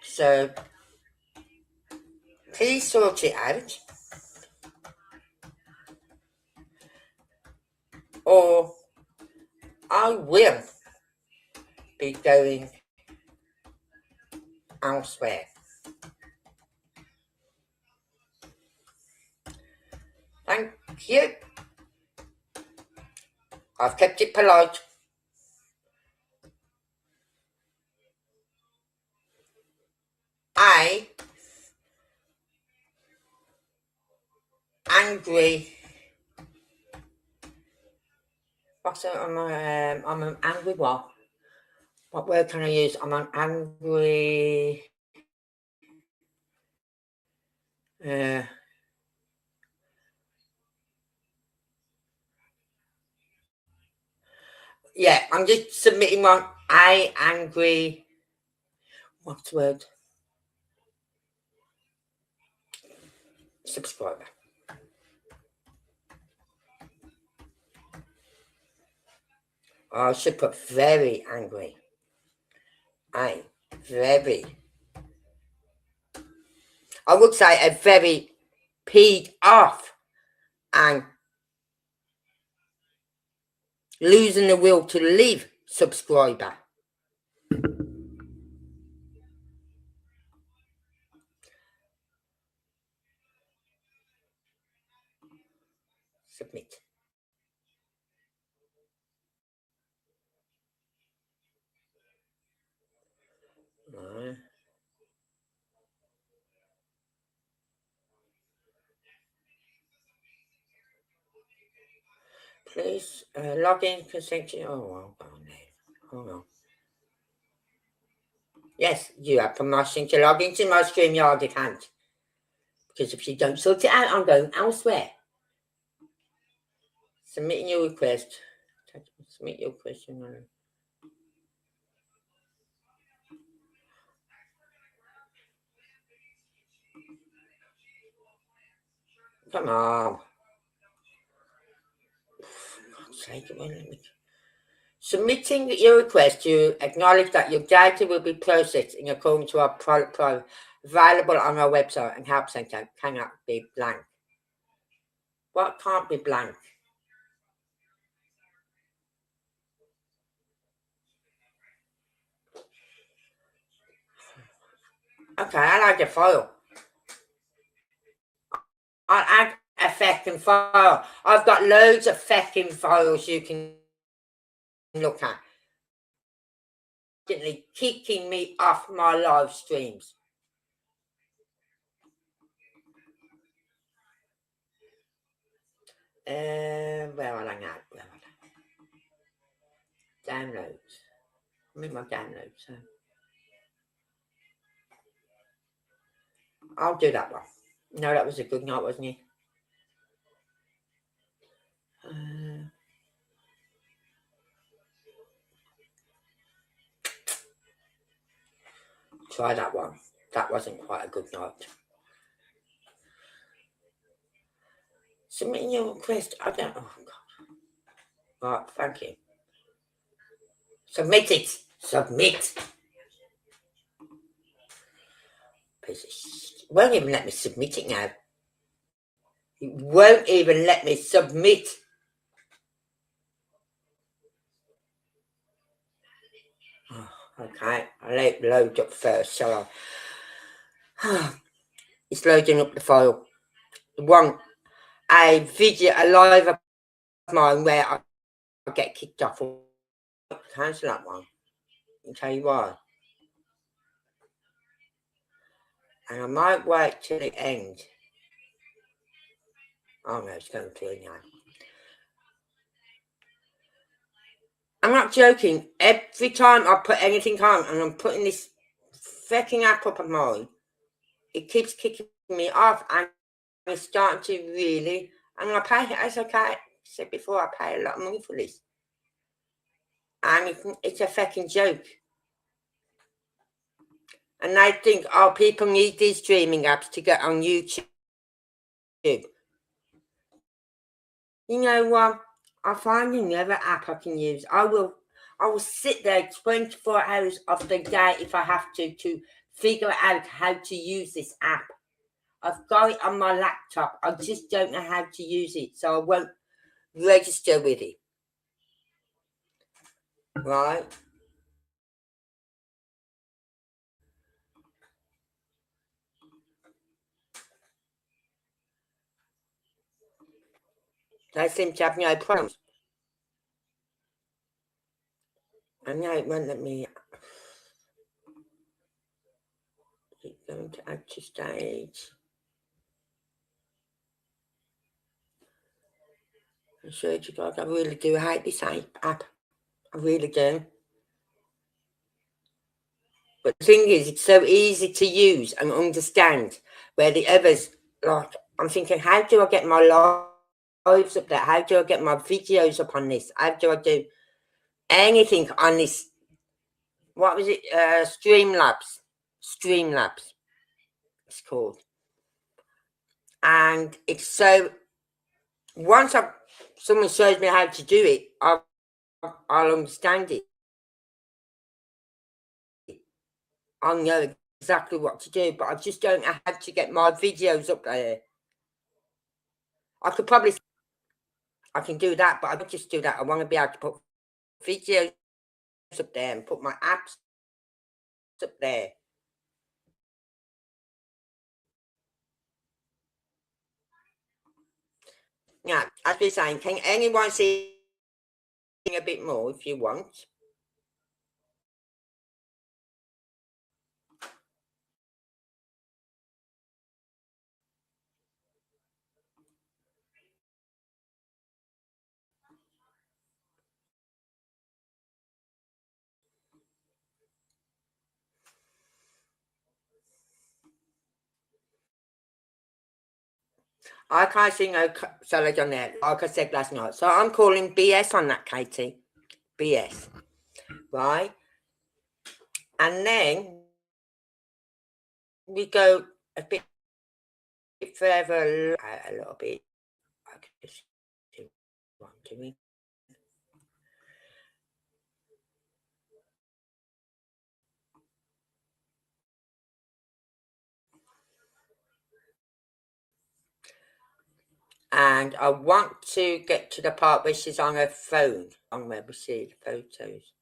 So please sort it out, or I will be going elsewhere. Thank you. I've kept it polite. I angry. What's it? I'm an angry what? What word can I use? I'm an angry. Yeah, I'm just submitting one. I angry. What's the word? Subscriber. I should put very angry. I very. I would say a very peed off and losing the will to live subscriber. Submit. Right. Please log in, consent. Oh, hold on. Yes, you have permission to log into my StreamYard account. Because if you don't sort it out, I'm going elsewhere. Submitting your request. Submit your question. Come on. For God's sake, it won't let me. Submitting your request, you acknowledge that your data will be processed in accordance to our product pro available on our website and help center. Cannot be blank. What can't be blank? Okay, I like the file. I'll add a fucking file. I've got loads of fucking files you can look at. Kicking me off my live streams. Where are they now? Downloads. I'm in my downloads. So I'll do that one. No, that was a good night, wasn't it? Try that one. That wasn't quite a good night. Submitting your request. I don't. Oh God. Right. Thank you. Submit it. Submit. Piece of shit. It won't even let me submit it now. It won't even let me submit. Oh, okay. I'll let it load up first, shall I? It's loading up the file. One, a video, a live of mine where I get kicked off. Cancel that one. I'll tell you why. And I might wait till the end. Oh no, it's going through now. I'm not joking. Every time I put anything on, and I'm putting this freaking app up of mine, it keeps kicking me off, and it's starting to really, and I pay, as I said before, I pay a lot of money for this. And it's a fucking joke. And I think, oh, people need these streaming apps to get on YouTube. You know what? I find another app I can use. I will sit there 24 hours of the day if I have to figure out how to use this app. I've got it on my laptop. I just don't know how to use it, so I won't register with it. Right? They seem to have no problems. I know it won't let me. Keep going to add to stage. I swear to God, I really do hate this app. I really do. But the thing is, it's so easy to use and understand, where the others, like, I'm thinking, how do I get my lives up there? How do I get my videos up on this? How do I do anything on this? What was it? Streamlabs, it's called. And it's so, once someone shows me how to do it, I'll understand it. I'll know exactly what to do, but I just don't know how to get my videos up there. I could probably, I can do that, but I don't just do that. I want to be able to put videos up there and put my apps up there. Yeah, as we're saying, can anyone see a bit more if you want? I can't see no solid on there, like I said last night. So I'm calling BS on that, Katie. BS. Right? And then we go a bit further, a little bit. I can just do what I'm doing. And I want to get to the part where she's on her phone, on where we see the photos.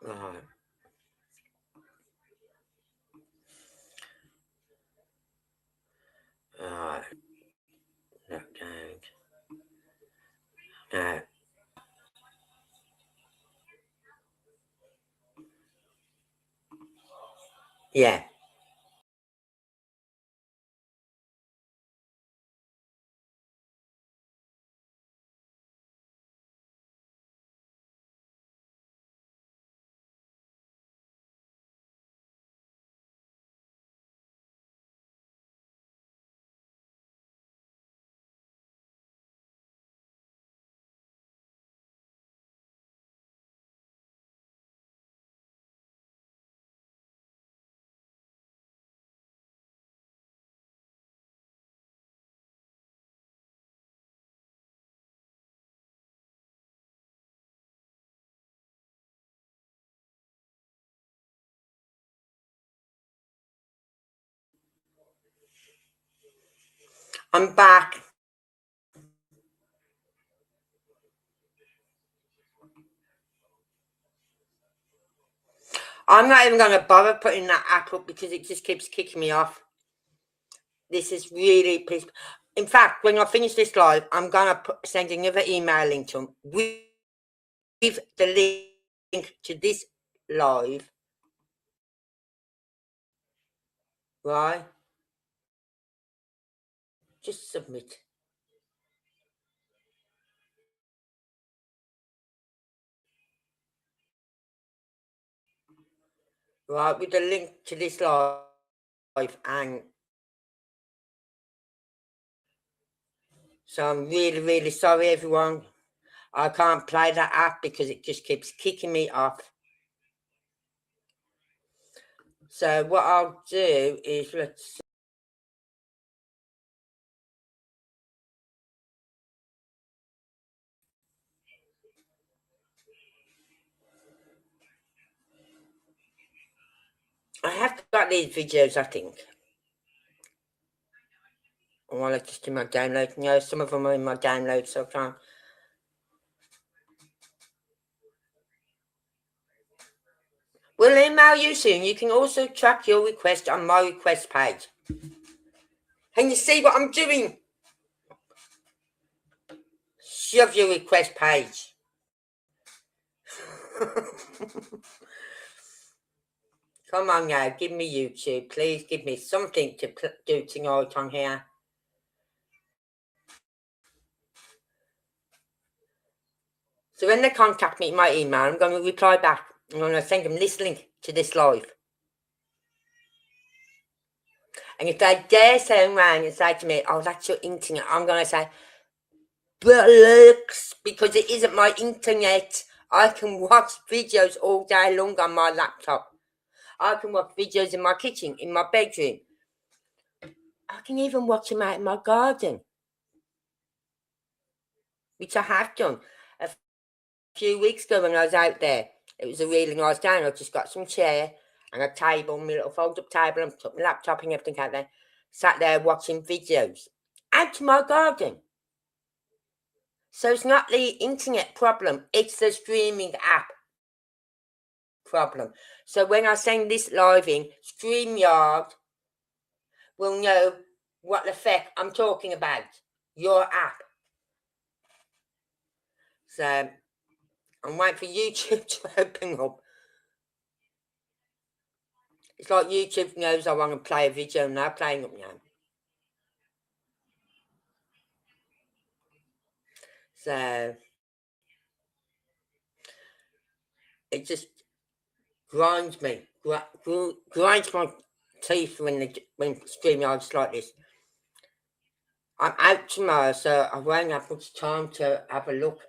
Right. Right. Look down. No. Yeah. I'm back. I'm not even going to bother putting that app up because it just keeps kicking me off. This is really pissed. In fact, when I finish this live, I'm going to send another email link to them with the link to this live. Right? Just submit. Right, with the link to this live, and so I'm really, really sorry, everyone. I can't play that app because it just keeps kicking me off. So what I'll do is, let's see. I have got these videos, I think. While I just do my download. You know, some of them are in my download, so I can't. We'll email you soon. You can also track your request on my request page. Can you see what I'm doing? Shove your request page. Come on now, give me YouTube. Please give me something to do tonight on here. So when they contact me in my email, I'm going to reply back. I'm going to send them this link to this live. And if they dare turn around and say to me, oh, that's your internet, I'm going to say, bollocks, because it isn't my internet. I can watch videos all day long on my laptop. I can watch videos in my kitchen, in my bedroom. I can even watch them out in my garden, which I have done. A few weeks ago when I was out there, it was a really nice day, and I just got some chair and a table, my little fold-up table, and took my laptop and everything out there. Sat there watching videos out in my garden. So it's not the internet problem, it's the streaming app problem. So when I send this live in, StreamYard will know what effect I'm talking about, your app. So I'm waiting for YouTube to open up. It's like YouTube knows I want to play a video and they're playing up now. So it just grinds me, grinds my teeth when StreamYard's like this. I'm out tomorrow, so I won't have much time to have a look.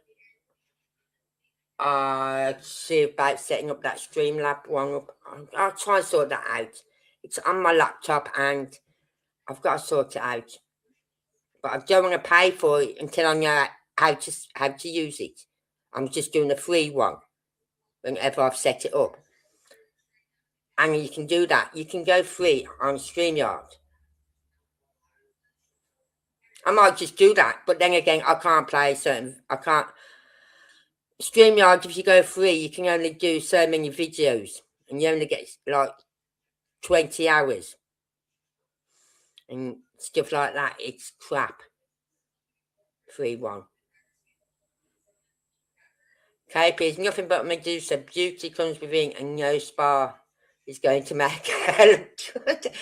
See about setting up that Streamlab one up. I'll try and sort that out. It's on my laptop and I've got to sort it out. But I don't want to pay for it until I know how to use it. I'm just doing a free one whenever I've set it up. And you can do that. You can go free on StreamYard. I might just do that, but then again, I can't play I can't. StreamYard, if you go free, you can only do so many videos. And you only get like 20 hours. And stuff like that. It's crap. Free one. KP is nothing but Medusa. Beauty comes within and no spa is going to make her look good.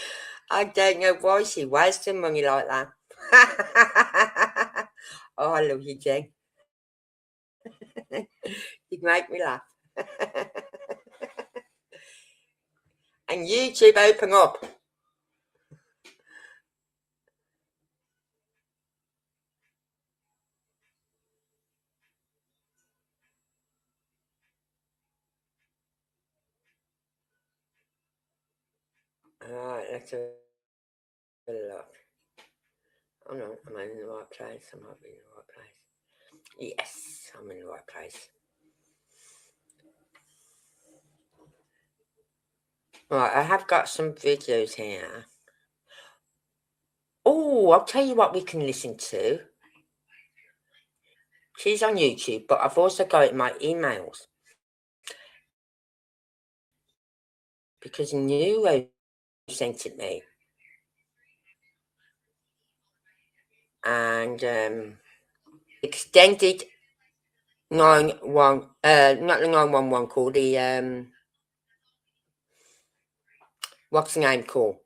I don't know why she wastes money like that. Oh, I love you, Jen. You make me laugh. And YouTube open up. Alright, let's have a look. Oh no, am I in the right place? I might be in the right place. Yes, I'm in the right place. Right, I have got some videos here. Oh, I'll tell you what we can listen to. She's on YouTube, but I've also got it in my emails. Because Neuro sent it me. and extended 911, not the 911 call, the what's the name call?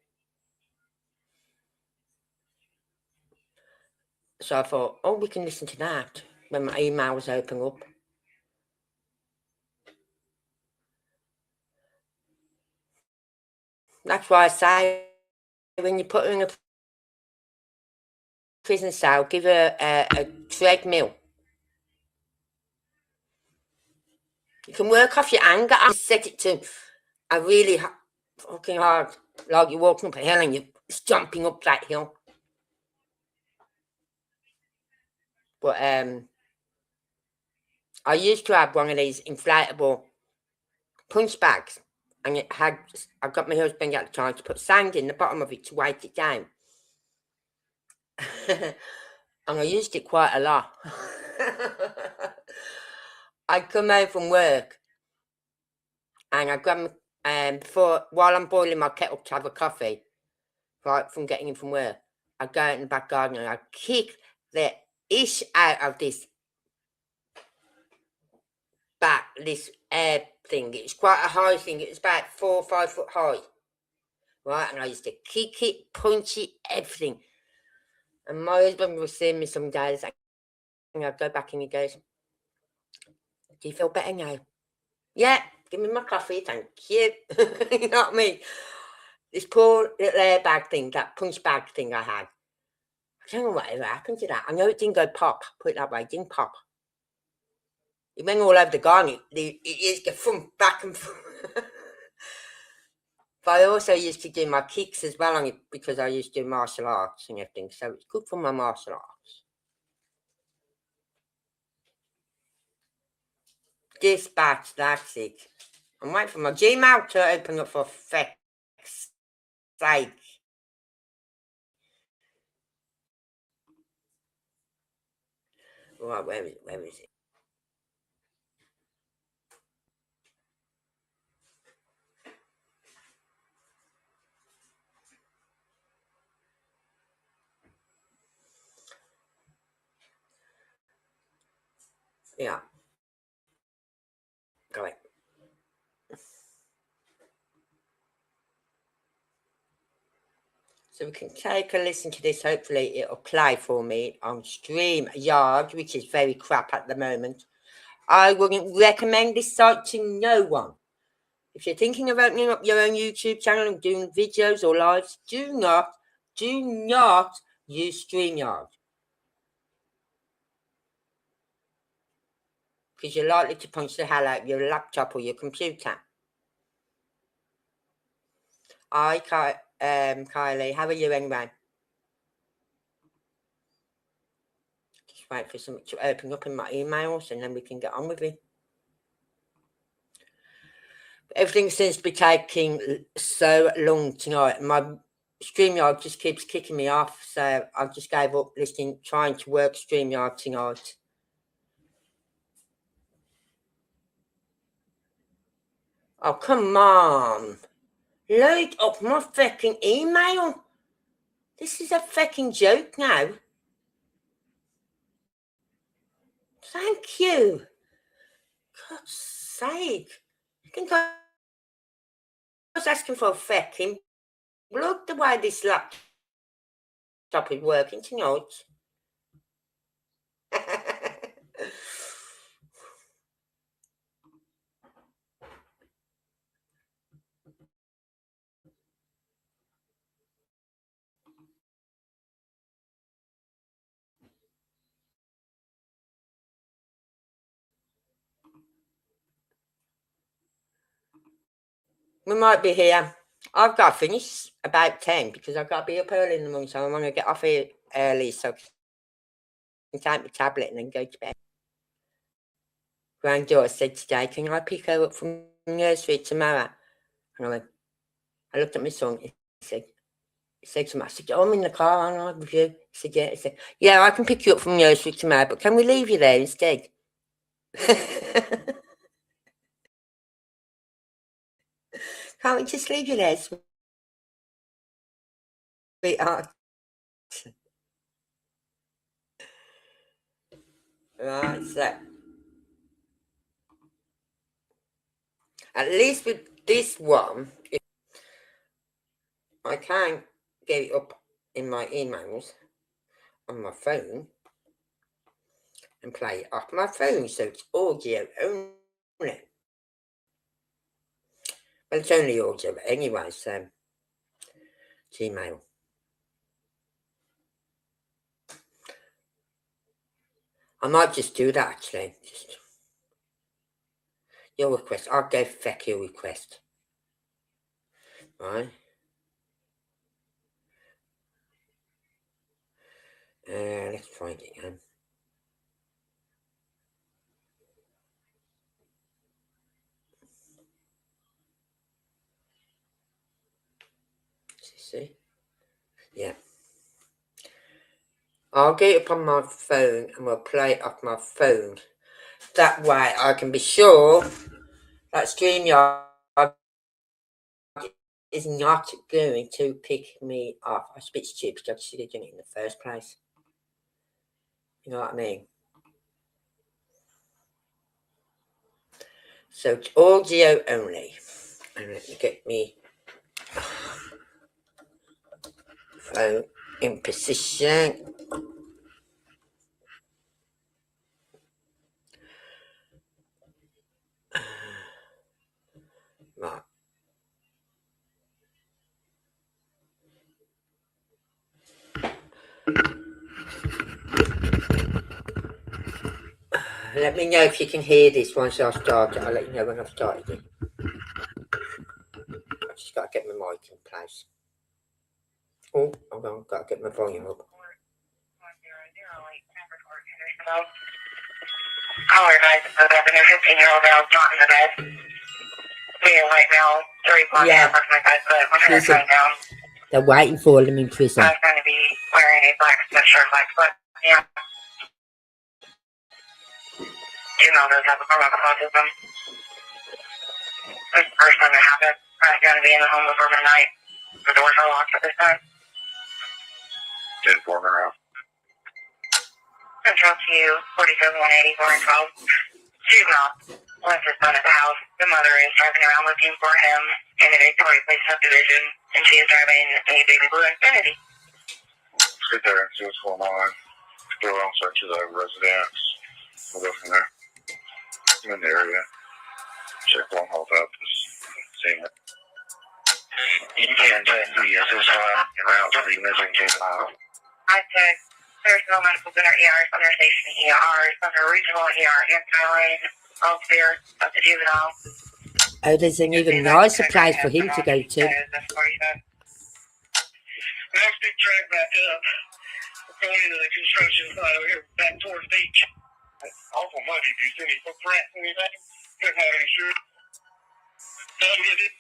So I thought, oh, we can listen to that when my emails open up. That's why I say when you put her in a prison cell, give her a treadmill. You can work off your anger and set it to a really fucking hard, like you're walking up a hill and you're jumping up that hill. But I used to have one of these inflatable punch bags, and I got my husband at the time to put sand in the bottom of it to weight it down. And I used it quite a lot. I'd come home from work and I'd grab while I'm boiling my kettle to have a coffee, right, from getting in from work, I'd go out in the back garden and I'd kick the ish out of this air thing. It's quite a high thing. It was about 4 or 5 foot high, right? And I used to kick it, punch it, everything. And my husband was seeing me some days, and I'd go back and he goes, "Do you feel better now?" "Yeah, give me my coffee, thank you." You know what I mean? This poor little airbag thing, that punch bag thing I had, I don't know whatever happened to that. I know it didn't go pop, put it that way, it didn't pop. It went all over the garden. It used to thump back and forth. But I also used to do my kicks as well on it because I used to do martial arts and everything, so it's good for my martial arts. Dispatch, that's it. I'm waiting for my Gmail to open up for feck's sake. Right, where is it? Yeah, got it. So we can take a listen to this. Hopefully it'll play for me on StreamYard, which is very crap at the moment. I wouldn't recommend this site to no one. If you're thinking of opening up your own YouTube channel and doing videos or lives, do not use StreamYard. Because you're likely to punch the hell out of your laptop or your computer. Hi, Kylie. How are you anyway? Just wait for something to open up in my emails and then we can get on with it. Everything seems to be taking so long tonight. My StreamYard just keeps kicking me off, so I've just gave up trying to work StreamYard tonight. Oh, come on. Load up my fucking email. This is a fucking joke now. Thank you. God's sake. I think I was asking for a fucking blood the way this laptop is working tonight. We might be here. I've got to finish about 10 because I've got to be up early in the morning, so I'm going to get off here early so I can take my tablet and then go to bed. Granddaughter said today, "Can I pick her up from nursery tomorrow?" And I looked at my son. He said to me, I said, "Oh, I'm in the car, aren't I, with you?" He said, "Yeah." He said, "Yeah, I can pick you up from nursery tomorrow, but can we leave you there instead?" Can't we just leave you there, sweetheart? Right, so at least with this one, I can get it up in my emails on my phone and play it off my phone, so it's audio only. Well, it's only audio anyway, so Gmail. I might just do that actually. Just your request. I'll go feck your request. Right. Let's find it again. See? Yeah. I'll get it up on my phone and we'll play it off my phone. That way I can be sure that StreamYard is not going to pick me off. I was a bit stupid. I should have done it in the first place. You know what I mean? So it's audio only. And let me get me phone in position. Right. Let me know if you can hear this once I start it. I'll let you know when I've started it. I've just got to get my mic in place. Oh, I've got to get my volume up. Caller advised that their 15-year-old male is not in the bed. We are right now 3 Yeah. approximately 5 foot, 100 pounds down. They're waiting for them in prison. I was going to be wearing a black sweatshirt, black sweat. Yeah. You know those have a form of autism. This is the first time it happened. I'm going to be in the home before midnight. The doors are locked at this time. 10-4 around. Central to you, 47-184 and 12. Juvenile left his son at the house. The mother is driving around looking for him in a Victoria Place subdivision, and she is driving a baby blue Infiniti. Let's get there and see what's going on. Go on search of the residence. We'll go from there. I'm in the area. Check one hold up. Just seeing it. You can check the SSI around to the missing juvenile. I checked. There's no medical center ERs, under station ERs, under regional ER, anti-line, all clear of the juvenile. Oh, there's an even nicer place for him to go to. Next big track back up. We're going into the construction site over here, back towards the beach. It's awful muddy. Do you see any footprints, anything? Couldn't have any shoes. No, you did.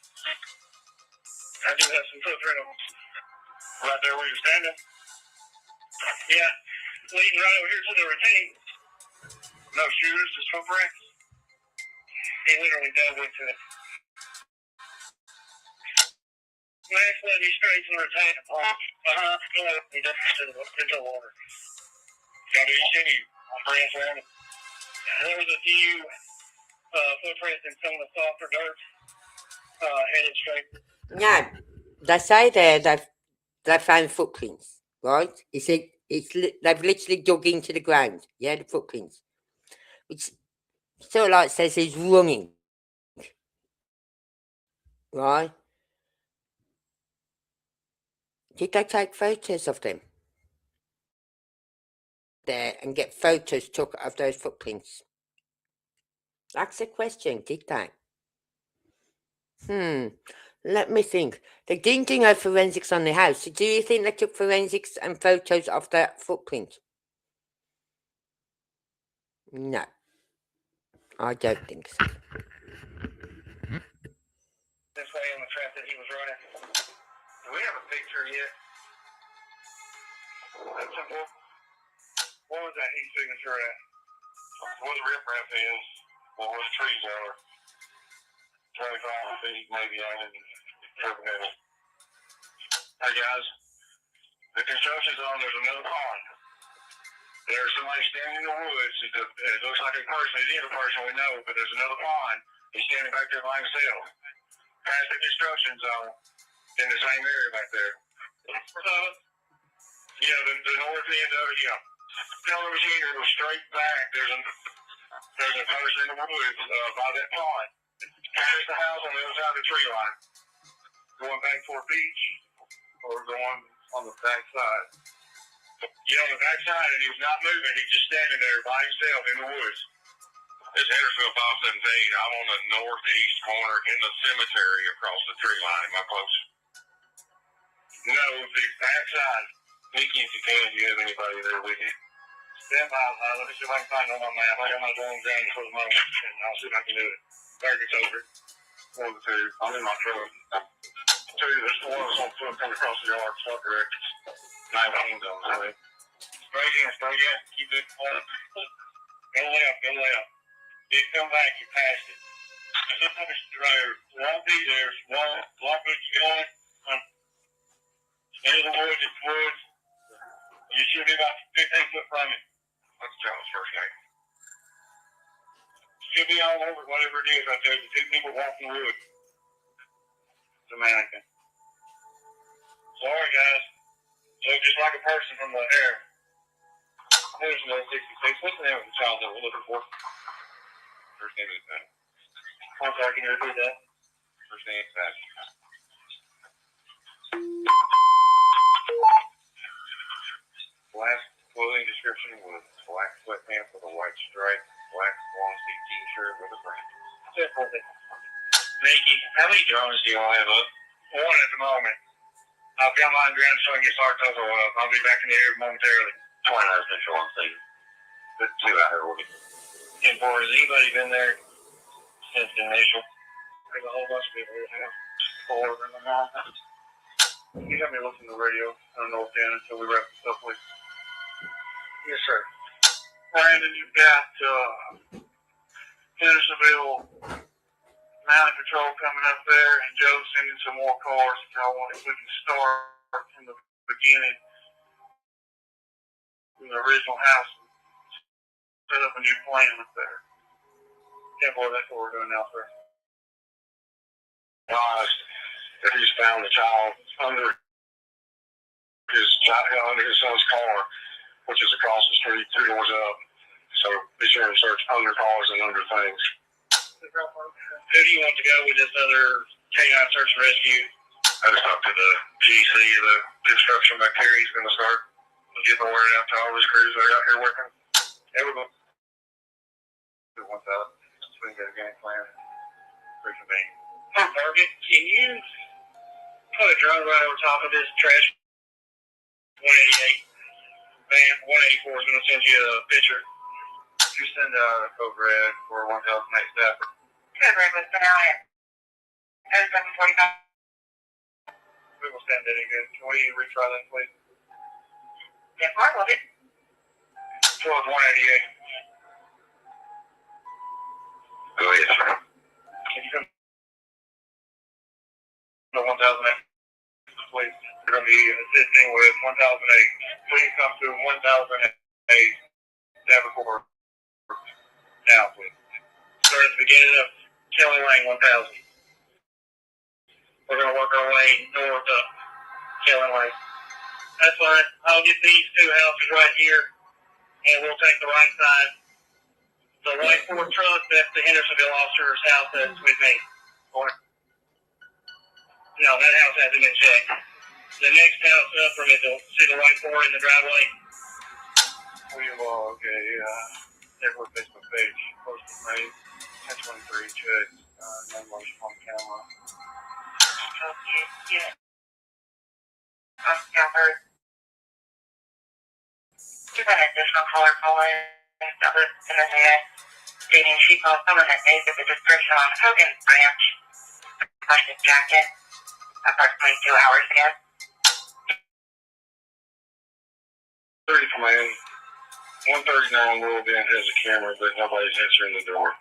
I do have some footprints right there where you're standing. Yeah, leading right over here to the retaining. No shoes, just footprints. He literally dove into it. Last let he straight and retained. He just into the water. Now, did you see any footprints around it? There was a few footprints in some of the softer dirt headed straight. No, they say there they found footprints, right? They've literally dug into the ground. Yeah, the footprints, which sort of like says he's running, right? Did they take photos of them there and get photos took of those footprints? That's the question. Did they? Let me think. They didn't do no forensics on the house. So do you think they took forensics and photos of that footprint? No. I don't think so. This way on the track that he was running. Do we have a picture yet? That's simple. What was that heat signature at? What the riprap is, what the trees are. 25 feet maybe on it. Hey guys, the construction's on, there's another pond. There's somebody standing in the woods. It looks like a person. It is a person we know, but there's another pond. He's standing back there by himself. Past the construction zone in the same area back there. Yeah, the north end of it, yeah. Tell the machinery goes straight back. There's a person in the woods by that pond. Past the house on the other side of the tree line. Going back toward beach or going on the back side? Yeah, on the back side, and he's not moving. He's just standing there by himself in the woods. It's Hendersonville 517. I'm on the northeast corner in the cemetery across the tree line. Am I close? No, the back side. Nikki, if you can, do you have anybody there with you? Stand by. Let me see if I can find it on my map. I got my drone down for the moment, and I'll see if I can do it. Target's over. One of the two. I'm in my truck. There's one that's on foot coming across the yard. Swap directions. 19 on the way. Straight in. Keep it on. Go left. If you come back, you passed it. There's a road. Won't be there. One block what you're going. There's the woods. You should be about 15 foot from it. That's John's first name. Should be all over whatever it is right there. The two people walking the wood. It's a mannequin. Sorry, guys. Look just like a person from the air. There's no 66. What's the name of the child that we're looking for? First name is Ben. I'm sorry, can you repeat that? First name is Ben. Last clothing description was black sweatpants with a white stripe, black long sleeve t-shirt with a brand. Nikki, how many drones do y'all have up? One at the moment. I've got mine ground so I can get started over. I'll be back in the air momentarily. 29 has been showing things. But two out here will be. And for has anybody been there since the initial? There's a whole bunch of people here. Four of them now. You got me listening to the radio. I don't know what's in until we wrap this up with. Yes, sir. Brandon, you've got Hendersonville Mountain Patrol coming up there, and Joe's sending some more cars. If y'all want, if we can start from the beginning, from the original house, set up a new plan up there. Yeah, boy, that's what we're doing now, sir. If he's found the child under his son's car, which is across the street, 2 doors up. So be sure and search under cars and under things. Who do you want to go with this other K9 search and rescue? I just talked to the GC, the construction back here. He's going to start getting the word out to all his crews that are out here working. Everybody. Once out, so we can get a game plan. Reconvene. Target, can you put a drone right over top of this trash? 188 van, 184 is going to send you a picture. You send a code red for 1008 staff. Code red was sent out at 0745. We will send it again. Can we retry that, please? Yeah, part of it. 188. Go ahead, sir. Can you come to 1008, please? We're going to be assisting with 1008. Please come to 1008. Staff report. Now, please. Start at the beginning of Kelly Lane 1000. We're going to work our way north up Kelly Lane. That's fine. I'll get these 2 houses right here, and we'll take the right side. The white Ford truck, that's the Hendersonville officer's house that's with me. No, that house hasn't been checked. The next house up from it, see the white Ford in the driveway? We will, okay, everywhere Facebook page, posted made, 1023, check, name motion on camera. Okay, yeah. Covered. Give an additional color calling that was in the head, stating she called someone that gave the description on Hogan's branch, plastic jacket, approximately 2 hours ago. 30 command. 139 World End has a camera, but nobody's answering the door.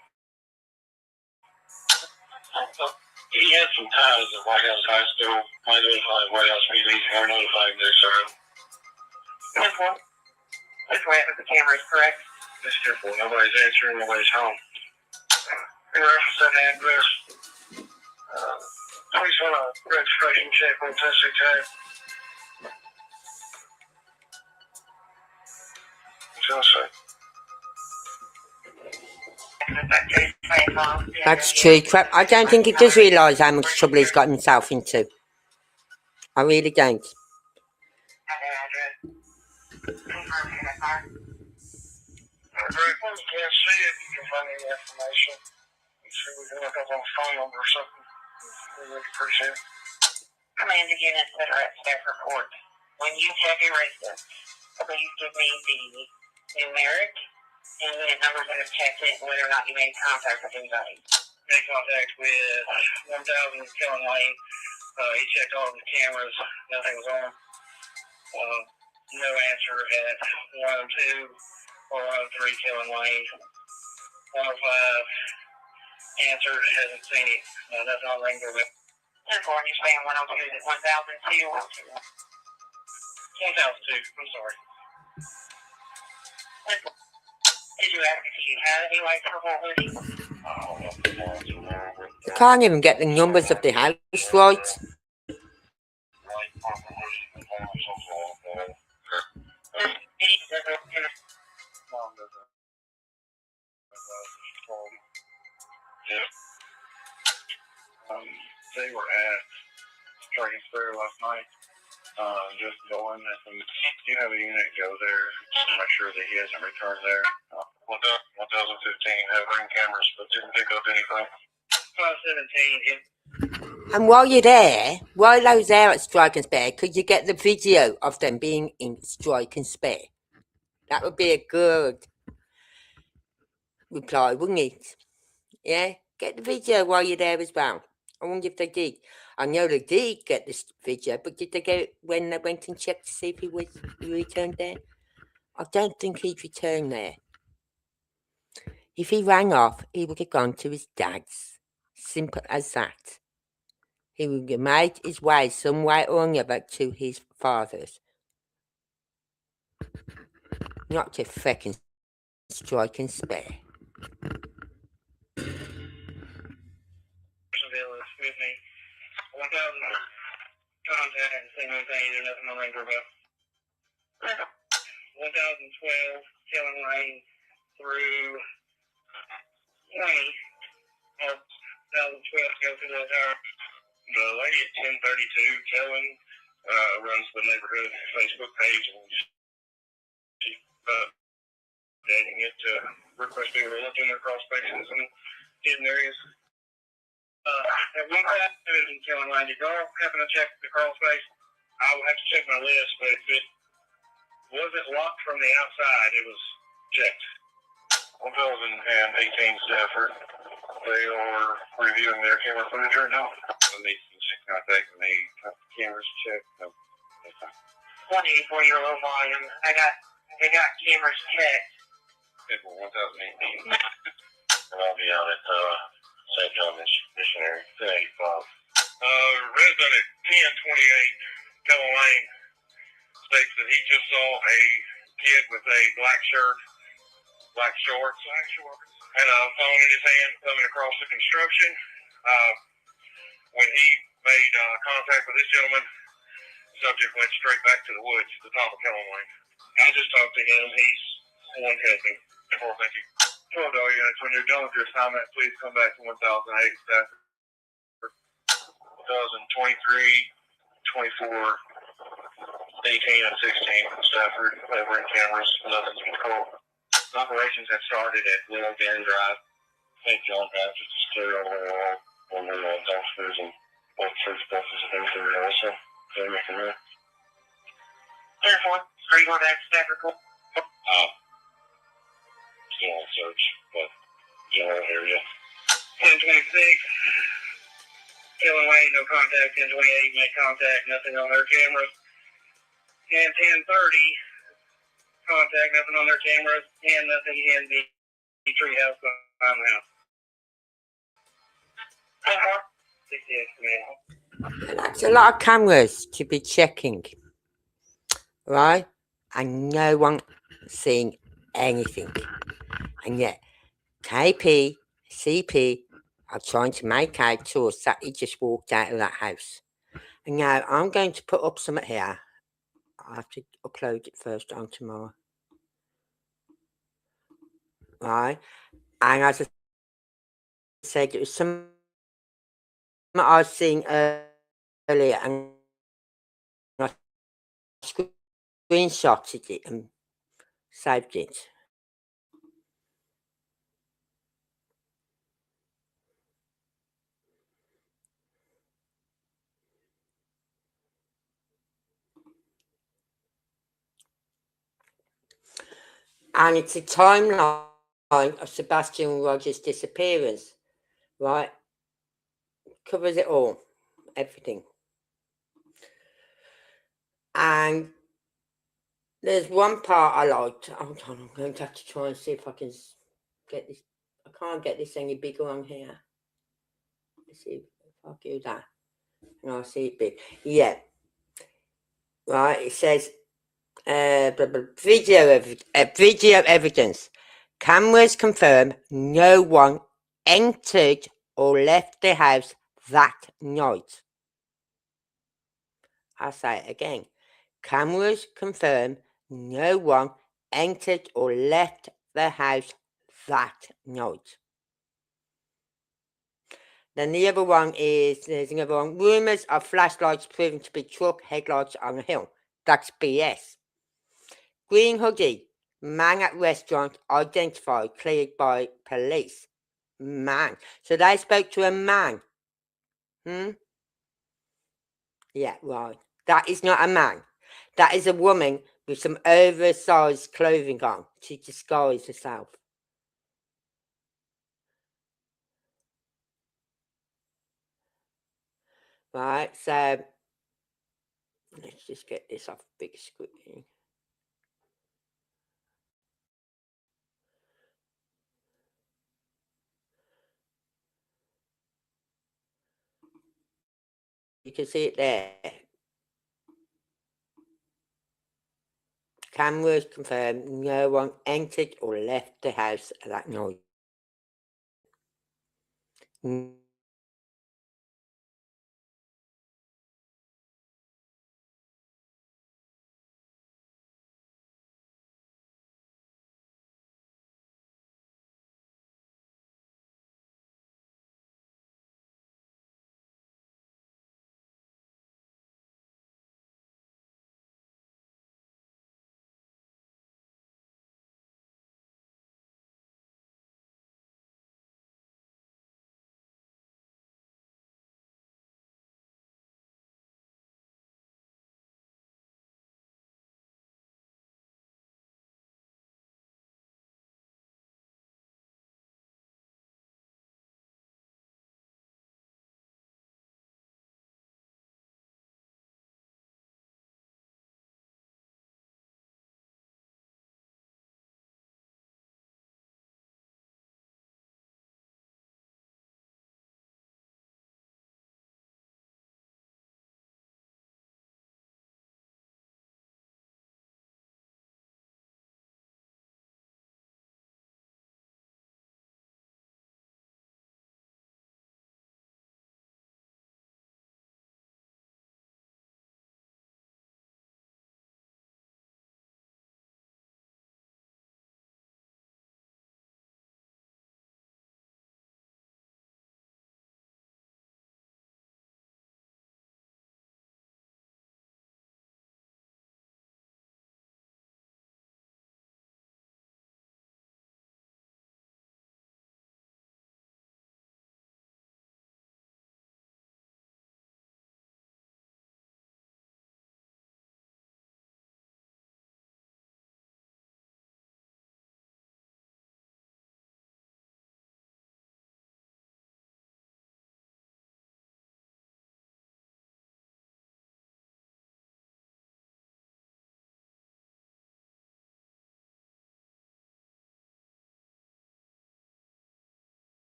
He had some ties at White House High School. I notified White House PD or notified their sir. Yes, what? This way with the cameras, correct? Just careful. Nobody's answering. Nobody's home. In reference to the address, please run a registration check on 1068. That's true. Crap. I don't think he does realise how much trouble he's got himself into. I really don't. Rick, when you can't see it, you can find any information. See if we can look up on the phone number or something. We would appreciate it. Command the units that are at staff report. When you check your residence, please give me the numeric and unit numbers that have checked it, and whether or not you made contact with anybody. Made contact with 1000 Killing Lane. He checked all of the cameras. Nothing was on. No answer at 102 or 103 Killing Lane. 105 answered, hasn't seen it. Nothing on ring with. Therefore, you're saying 102 is at 1002 or 1002. I'm sorry. Did you ask if you had any light purple hoodie? Can't even get the numbers of the house right. They were at Dragon Square last night. Just going. You have a unit go there to make sure that he hasn't returned there. 1015 have ring cameras, but didn't pick up anything. 517. And while you're there, while I was there at Strike and Spare, could you get the video of them being in Strike and Spare? That would be a good reply, wouldn't it? Yeah, get the video while you're there as well. I wonder if they did. I know they did get this video, but did they get it when they went and checked to see if he returned there? I don't think he'd returned there. If he rang off, he would have gone to his dad's. Simple as that. He would have made his way some way or another to his father's. Not to feckin' Strike and Spare. Excuse me. 1000 contact and say anything, there's nothing on ring about. 1012 Killing Lane through 20 of 1012 go through that tower. The lady at 1032 Killing runs the neighborhood Facebook page and she's updating it to request people to look in their crawl spaces and hidden areas. At one time, in Killing Lane, did y'all happen to check the crawl space? I will have to check my list, but if it wasn't locked from the outside, it was checked. 1018 Stafford. They are reviewing their camera footage right now. They need some contact and they cameras checked. No. 184 your low volume. They got cameras checked. April 1018. And I'll be out at St. John Missionary, 1085. Resident at 1028 Killing Lane states that he just saw a kid with a black shirt, black shorts, and a phone in his hand coming across the construction. When he made contact with this gentleman, the subject went straight back to the woods at the top of Killing Lane. I just talked to him. He's one helping. Thank you. 12 units. When you're done with your assignment, please come back to 1008 staff. 2023, 24, 18, and 16 Stafford, over in cameras, nothing's been called. Operations have started at Little Dan Drive, St. John Drive, just to clear all the wall, on the dumpsters and both church buses have been cleared also. They're making that. Therefore, are you going back to staff report? Still on search, but general area. 1026. Killing Lane, no contact. 1028, make contact, nothing on their cameras. And 1030, contact, nothing on their cameras, and nothing in the treehouse behind the house. 68, That's a lot of cameras to be checking. Right? And no one seeing anything. And yet, KP, CP are trying to make out to us that he just walked out of that house. And now I'm going to put up something here. I have to upload it first on tomorrow. Right? And as I said, it was something I was seeing earlier, and I screenshotted it and saved it. And it's a timeline of Sebastian Rogers' disappearance, right? Covers it all, everything. And there's one part I liked. Hold on, I'm going to have to try and see if I can get this. I can't get this any bigger on here. Let's see if I do that. And I'll see it big. Yeah. Right, it says video evidence. Cameras confirm no one entered or left the house that night. I'll say it again. Cameras confirm no one entered or left the house that night. Then the other one is, there's another one. Rumours of flashlights proving to be truck headlights on a hill. That's BS. Green hoodie. Man at restaurant identified, cleared by police. Man. So they spoke to a man. Yeah, right. That is not a man. That is a woman with some oversized clothing on to disguise herself. Right, so let's just get this off big screen. You can see it there. Cameras confirm no one entered or left the house that night.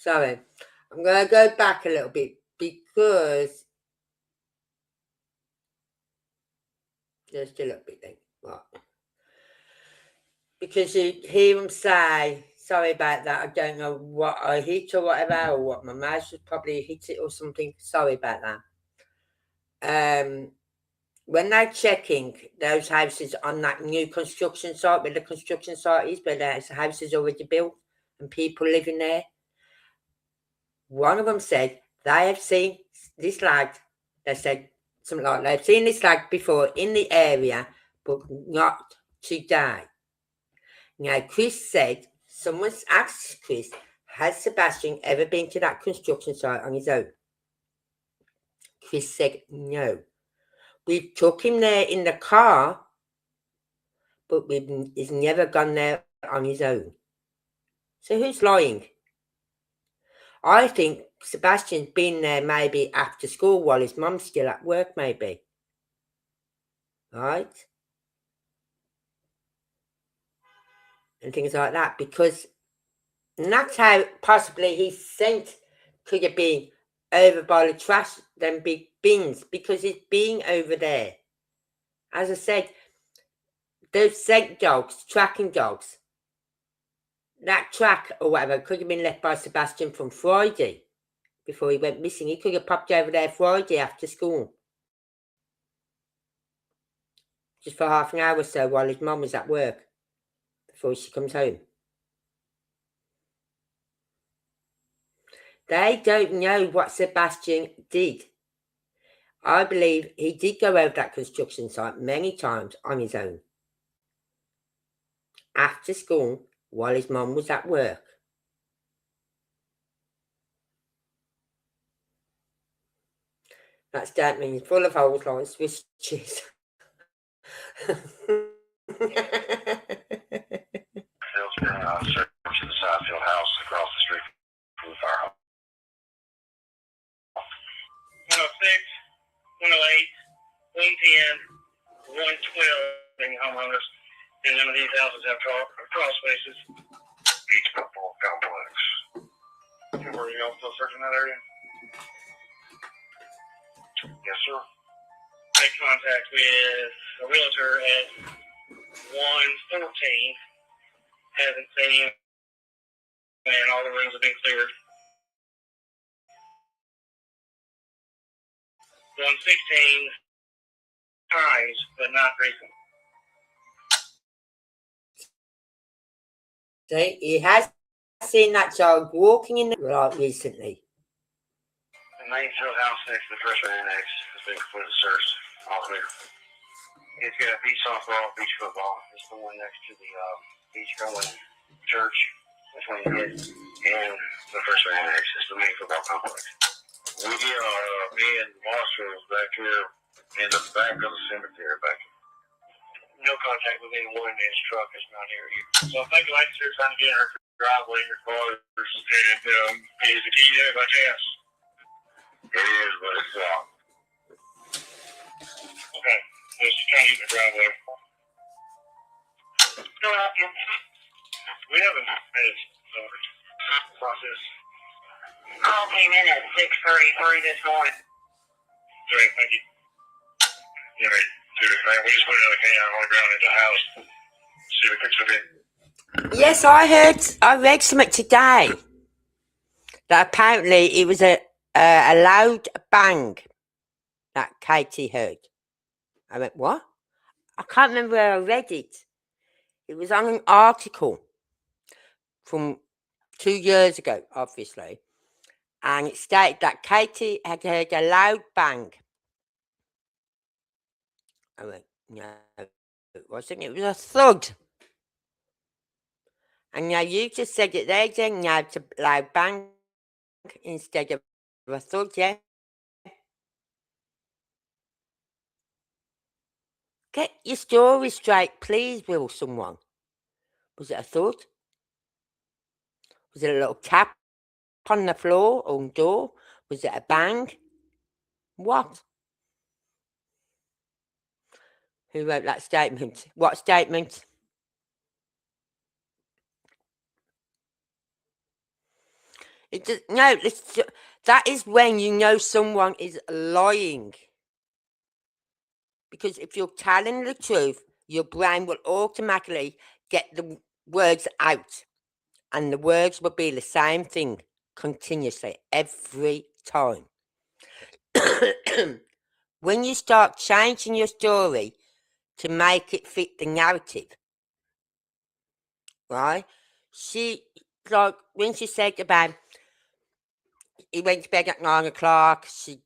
Sorry. I'm going to go back a little bit because just a little bit then. Right. Because you hear him say, sorry about that, I don't know what I hit or whatever, or what my mouse was probably hit it or something. Sorry about that. When they're checking those houses on that new construction site, where the construction site is, where the house is already built and people living there, one of them said they have seen this lad. They said something like they've seen this lad before in the area, but not today. Now, Chris said, someone's asked Chris, has Sebastian ever been to that construction site on his own? Chris said, no. We took him there in the car, but he's never gone there on his own. So who's lying? I think Sebastian's been there maybe after school while his mum's still at work, maybe. Right? And things like that, because and that's how possibly his scent could have been over by the trash, them big bins, because it's being over there. As I said, those scent dogs, tracking dogs, that track or whatever could have been left by Sebastian from Friday before he went missing. He could have popped over there Friday after school. Just for half an hour or so while his mum was at work before she comes home. They don't know what Sebastian did. I believe he did go over that construction site many times on his own. After school, while his mum was at work. That statement is full of holes like Swiss cheese. Search of the Sidefield house across the street from the firehouse. 106, 108, 110, 112 homeowners. And none of these houses have crawl spaces. Beach football complex. Were you all still searching that area? Yes, sir. Make contact with a realtor at 114. Hasn't seen him, and all the rooms have been cleared. 116 times, but not recent. See, he has seen that child walking in the right recently. The main field house next to the freshman annex has been completely searched. All clear. It's got beach softball, beach football. It's the one next to the beach going church. That's when you get in the freshman annex. It's the main football complex. We are me and Marshall back here in the back of the cemetery back here. No contact with anyone in his truck is not here either. So I think like they're trying to get in her driveway, her car, and is the key there by chance? It is, but it's locked. Okay, just trying to get in the driveway. No, we haven't made it process. Call came in at 6:33 this morning. Great, thank you. You know, we just put another can on the ground at the house. See the picture of it. Yes, I read something today that apparently it was a loud bang that Katie heard. I went, what? I can't remember where I read it. It was on an article from 2 years ago, obviously. And it stated that Katie had heard a loud bang. I went, no, it wasn't. It was a thud. And now you just said it there again. Now it's a loud bang instead of a thud, yeah? Get your story straight, please, will someone. Was it a thud? Was it a little tap on the floor or door? Was it a bang? What? Who wrote that statement? What statement? No, that is when you know someone is lying. Because if you're telling the truth, your brain will automatically get the words out. And the words will be the same thing continuously every time. When you start changing your story to make it fit the narrative, right? Like when she said about he went to bed at 9 o'clock, she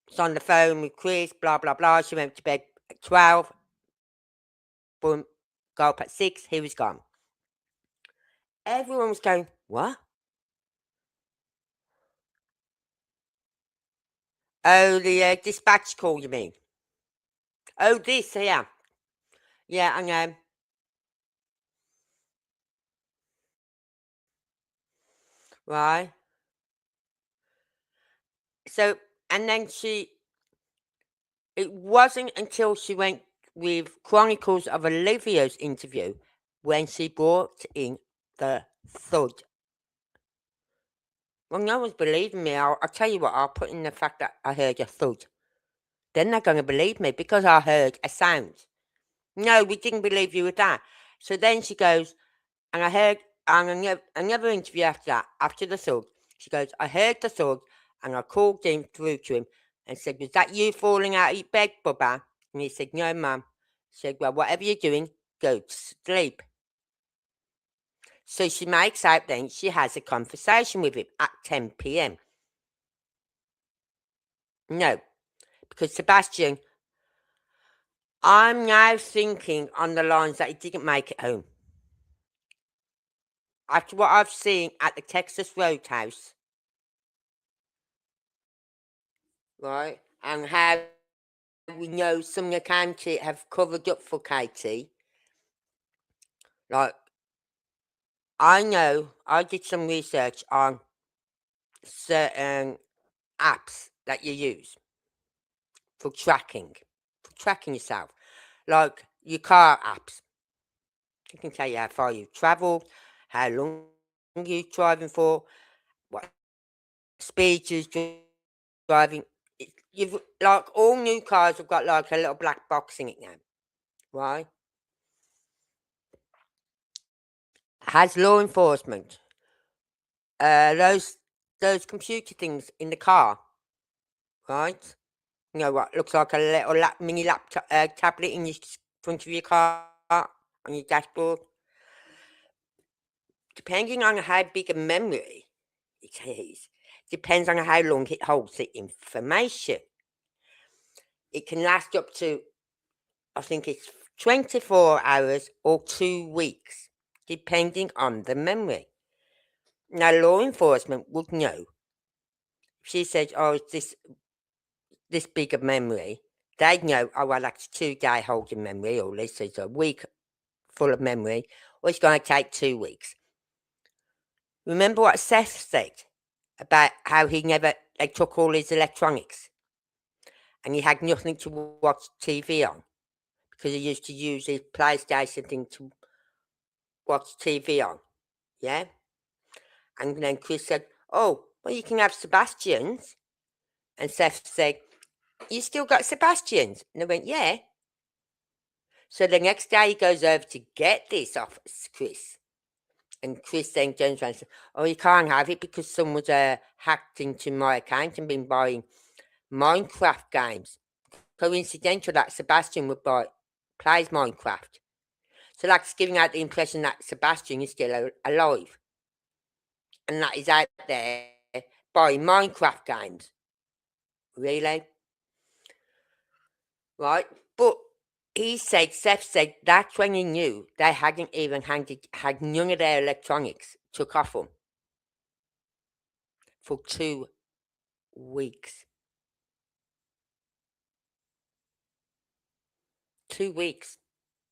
was on the phone with Chris, blah blah blah. She went to bed at 12. Boom, got up at 6. He was gone. Everyone was going, what? Oh, the dispatch call, you mean? Oh, this, yeah. Yeah, I know. Right. So, and then it wasn't until she went with Chronicles of Olivia's interview when she brought in the thud. Well, no one's believing me. I'll tell you what, I'll put in the fact that I heard a thud. They're not going to believe me because I heard a sound. No, we didn't believe you with that. So then she goes, and I heard, and another interview after that, after the thud, she goes, I heard the thud, and I called him through to him and said, was that you falling out of your bed, Bubba? And he said, no, Mum. I said, well, whatever you're doing, go to sleep. So she makes out then she has a conversation with him at 10 p.m. No, because Sebastian, I'm now thinking on the lines that he didn't make it home. After what I've seen at the Texas Roadhouse, right, and how we know some of the county have covered up for Katie, like, I know I did some research on certain apps that you use for tracking yourself, like your car apps. It can tell you how far you've travelled, how long you're driving for, what speed you're driving. You've like all new cars have got like a little black box in it now, right? Has law enforcement those computer things in the car, right? You know what looks like a little mini laptop tablet in front of your car on your dashboard. Depending on how big a memory it is, depends on how long it holds the information. It can last up to, I think it's 24 hours or 2 weeks, depending on the memory. Now, law enforcement would know. If she says, oh, it's this big a memory, they'd know, oh, well, that's 2-day holding memory, or this is a week full of memory, or it's going to take 2 weeks. Remember what Seth said about how they took all his electronics and he had nothing to watch TV on because he used to use his PlayStation thing to watch TV on, yeah? And then Chris said, oh, well, you can have Sebastians. And Seth said, you still got Sebastians? And they went, yeah. So the next day he goes over to get this off Chris. And Chris then turns around and says, oh, you can't have it because someone's hacked into my account and been buying Minecraft games. Coincidental that Sebastian plays Minecraft. So that's giving out the impression that Sebastian is still alive. And that he's out there buying Minecraft games. Really? Right? But Seth said that's when he knew they hadn't even had none of their electronics took off them for 2 weeks. 2 weeks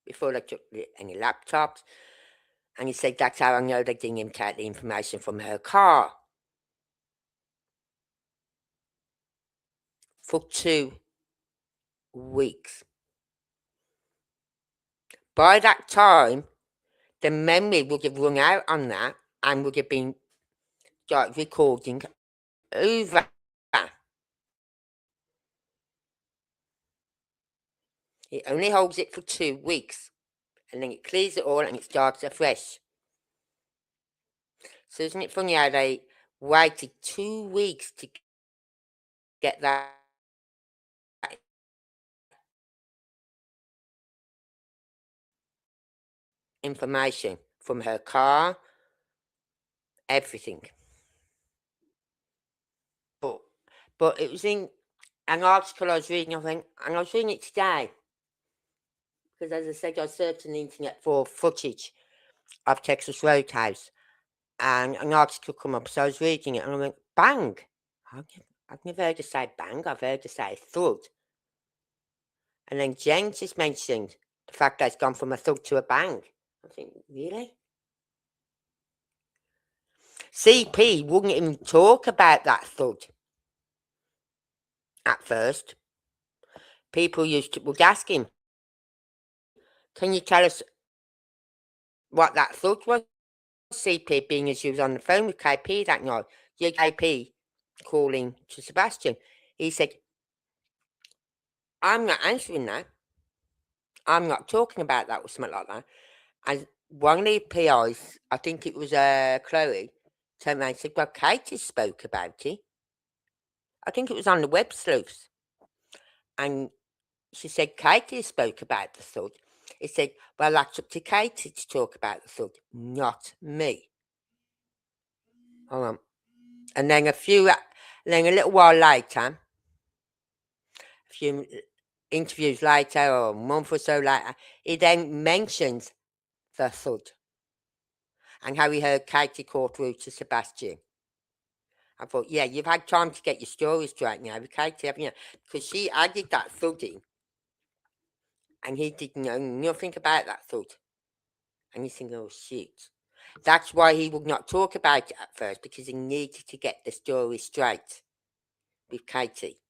before they took any laptops. And he said that's how I know they didn't even take the information from her car. For 2 weeks. By that time, the memory would have run out on that and would have been started recording over. It only holds it for 2 weeks, and then it clears it all and it starts afresh. So isn't it funny how they waited 2 weeks to get that information from her car, everything. But it was in an article I was reading, I think, and I was reading it today. Because as I said, I searched on the internet for footage of Texas Roadhouse, and an article come up, so I was reading it, and I went, bang! I've never heard her say bang, I've heard her say thud. And then Jen just mentioned the fact that it's gone from a thud to a bang. I think, really? CP wouldn't even talk about that thud at first. People would ask him, can you tell us what that thud was? CP, being as you was on the phone with KP that night, your KP calling to Sebastian. He said, I'm not answering that. I'm not talking about that or something like that. And one of the PIs, I think it was Chloe, turned around and said, well, Katie spoke about it. I think it was on the web sleuths. And she said, Katie spoke about the thud. He said, well, that's up to Katie to talk about the thud, not me. Hold on. And then a little while later, a few interviews later or a month or so later, he then mentions the thud and how he heard Katie call through to Sebastian. I thought, yeah, you've had time to get your story straight now with Katie, haven't you? Because she added that thud in, and he didn't know nothing about that thud. And you think, oh, shit. That's why he would not talk about it at first, because he needed to get the story straight with Katie.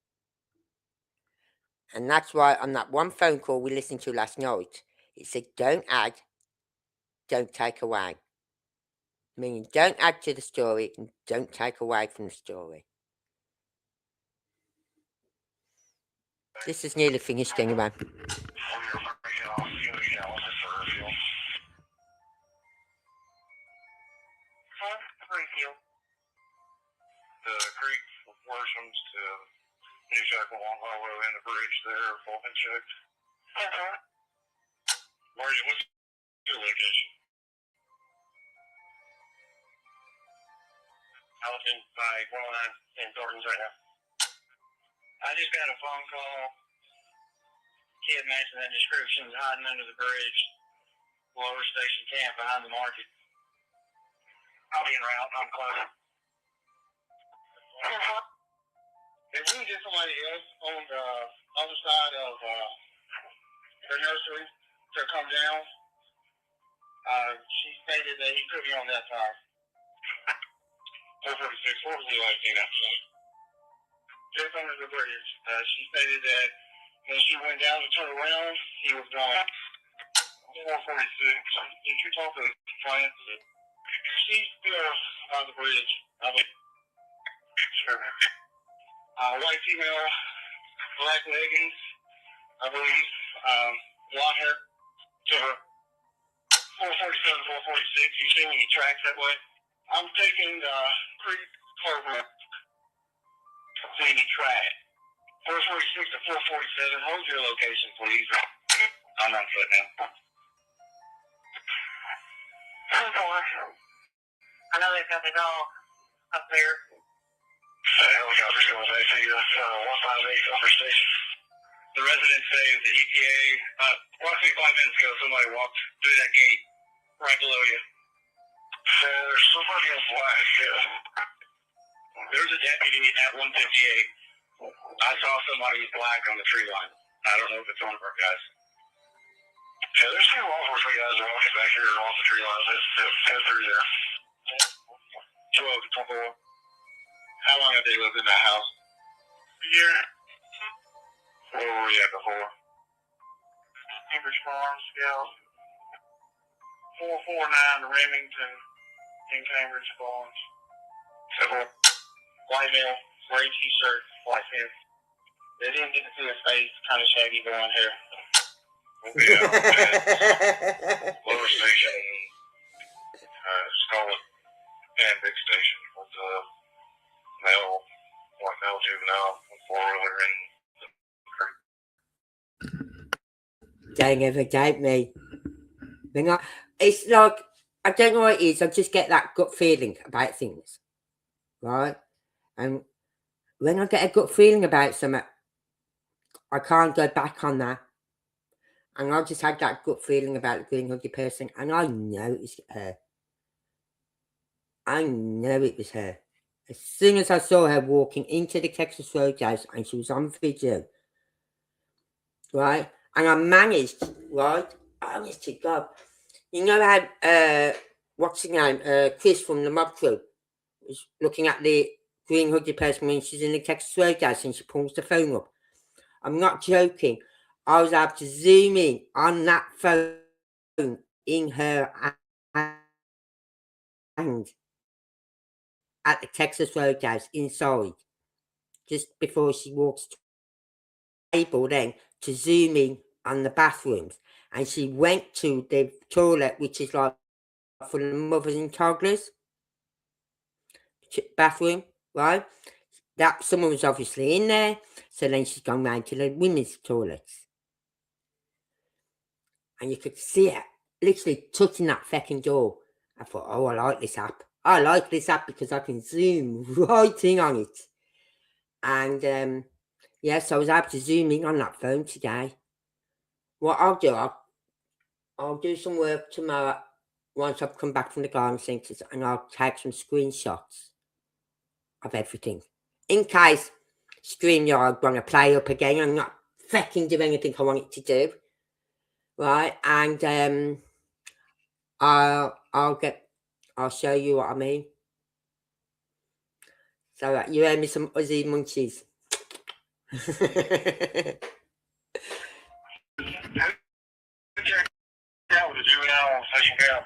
And that's why on that one phone call we listened to last night, it said, don't add, don't take away. Meaning, don't add to the story and don't take away from the story. This is nearly finished anyway. The creek worsens to New Shackle Long Hollow and the bridge there, all been checked. Margie, what's your location? I was in by 109 in Thornton's right now. I just got a phone call. Kid matching that description is hiding under the bridge, lower station camp behind the market. I'll be en route. I'm close. If we get somebody else on the other side of the nursery to come down, she stated that he could be on that side. 446, what was the last thing after that? Just under the bridge. She stated that when she went down to turn around, he was gone. 446. Did you talk to the client? She's still on the bridge. Sure. White female, black leggings, I believe. Blonde hair. To her. 447, 446. You see any tracks that way? I'm taking the creek over. See any track. 446 to 447. Hold your location, please. I'm on foot now. I know they've got the dog up there. The helicopter's going back to you. 158 Upper Station. The residents say the EPA, approximately 5 minutes ago, somebody walked through that gate right below you. There's somebody in black, yeah. There's a deputy at 158. I saw somebody black on the tree line. I don't know if it's one of our guys. Yeah, there's two law enforcement guys walking back here off the tree line. They're through there. 12 to 24. How long have they lived in that house? A year. Where were we at before? Cambridge Farm, Scout. 449 Remington in Cambridge, Barnes. Several white male, gray t-shirt, white pants. They didn't get to see his face, kind of shaggy blonde hair. Okay, lower station, Scarlet and big station with male, white male juvenile, with four-wheeler in the creek. Don't ever doubt me. It's like, I don't know what it is, I just get that gut feeling about things, right? And when I get a gut feeling about something, I can't go back on that. And I just had that gut feeling about the green hoodie person, and I know it was her. I know it was her. As soon as I saw her walking into the Texas Roadhouse, and she was on video, right? And I managed, right? Honest to God. You know how, what's his name? Chris from the Mob Crew was looking at the green hoodie person when she's in the Texas Roadhouse and she pulls the phone up. I'm not joking. I was able to zoom in on that phone in her hand at the Texas Roadhouse inside, just before she walks to the table then to zoom in on the bathrooms. And she went to the toilet, which is like for the mothers and toddlers bathroom, right? That someone was obviously in there, so then she's gone round to the women's toilets. And you could see her literally touching that fucking door. I thought, oh, I like this app. I like this app because I can zoom right in on it. And yes, I was able to zoom in on that phone today. What I'll do, I'll do some work tomorrow once I've come back from the garden centres, and I'll take some screenshots of everything. In case StreamYard want to play up again and not fucking do anything I want it to do. Right, and I'll show you what I mean. So you owe me some Aussie munchies. Yeah, with the juvenile on station cap.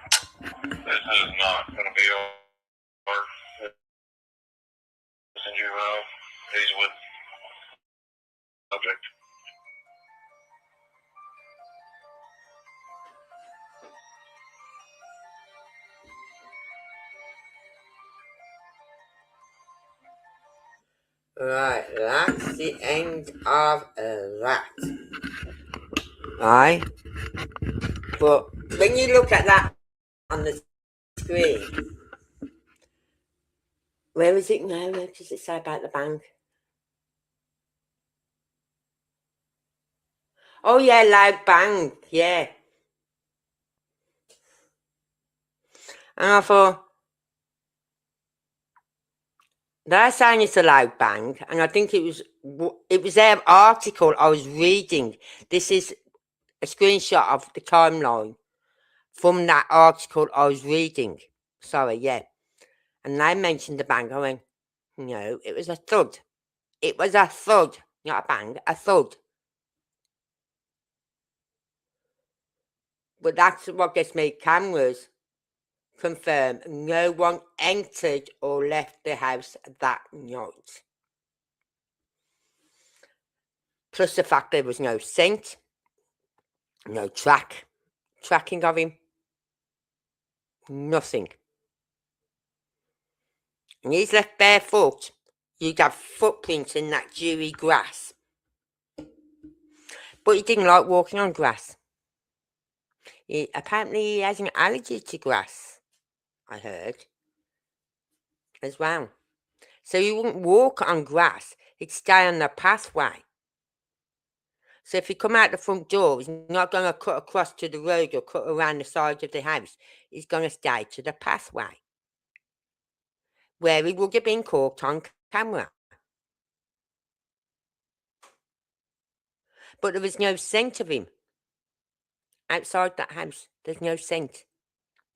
This is not going to be our juvenile. He's with subject. Right, that's the end of that. Right, but when you look at that on the screen, where is it now? Where does it say about the bank? Oh yeah, loud bang, yeah. And I thought, they're saying it's a loud bang, and I think it was their article I was reading. This is a screenshot of the timeline from that article I was reading. Sorry, yeah. And they mentioned the bang. I went, no, it was a thud. It was a thud, not a bang, a thud. But that's what gets me. Cameras confirm no one entered or left the house that night. Plus the fact there was no scent, no tracking of him, nothing. And he's left barefoot. You'd have footprints in that dewy grass. But he didn't like walking on grass. Apparently he has an allergy to grass, I heard, as well. So he wouldn't walk on grass, he'd stay on the pathway. So if he come out the front door, he's not going to cut across to the road or cut around the side of the house. He's going to stay to the pathway, where he would have been caught on camera. But there was no scent of him outside that house. There's no scent.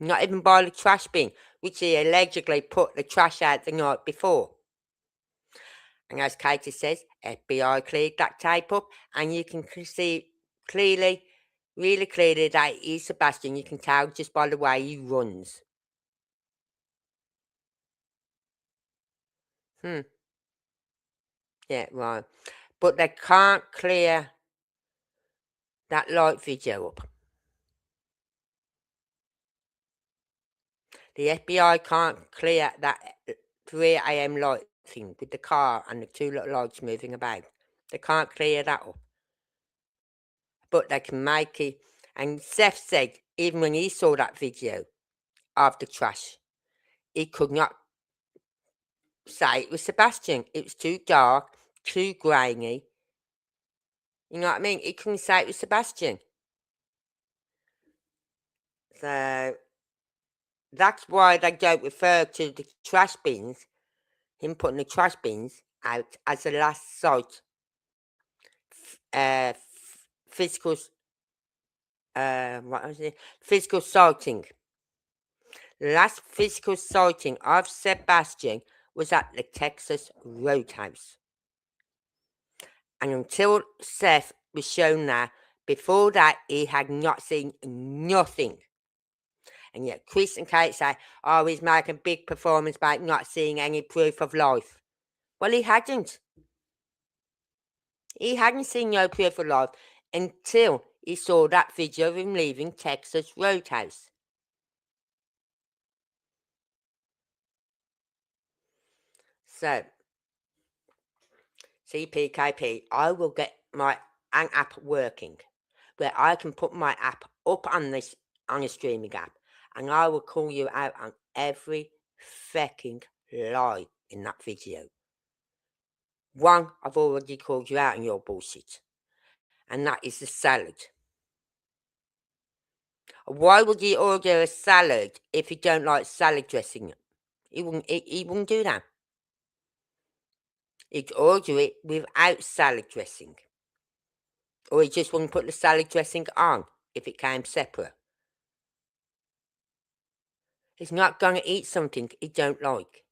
Not even by the trash bin, which he allegedly put the trash out the night before. And as Katie says, FBI cleared that tape up, and you can see clearly, really clearly, that he's Sebastian. You can tell just by the way he runs. Yeah, right. But they can't clear that light video up. The FBI can't clear that 3 a.m. light thing with the car and the two little lights moving about. They can't clear that up. But they can make it. And Seth said, even when he saw that video of the trash, he could not say it was Sebastian. It was too dark, too grainy. You know what I mean? He couldn't say it was Sebastian. So that's why they don't refer to the trash bins, him putting the trash bins out, as the last sight. Physical, what was it? Physical sighting. The last physical sighting of Sebastian was at the Texas Roadhouse. And until Seth was shown that, before that, he had not seen nothing. And yet Chris and Kate say, oh, he's making big performance by not seeing any proof of life. Well, he hadn't. He hadn't seen no proof of life until he saw that video of him leaving Texas Roadhouse. So, CPKP, I will get my app working where I can put my app up on a streaming app, and I will call you out on every fucking lie in that video. One, I've already called you out on your bullshit, and that is the salad. Why would you order a salad if you don't like salad dressing? He wouldn't do that. He'd order it without salad dressing. Or he just wouldn't put the salad dressing on if it came separate. He's not going to eat something he don't like.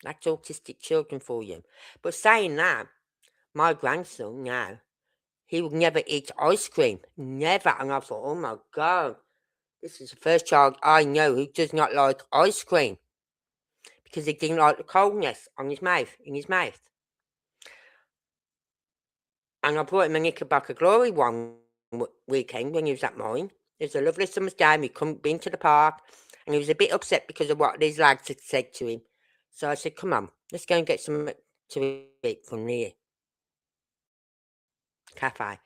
That's autistic children for you. But saying that, my grandson now, he would never eat ice cream. Never. And I thought, oh my God, this is the first child I know who does not like ice cream. Because he didn't like the coldness in his mouth. And I brought him a Knickerbocker Glory one weekend when he was at mine. It was a lovely summer's day. We couldn't been to the park. And he was a bit upset because of what these lads had said to him. So I said, come on, let's go and get something to eat from the cafe.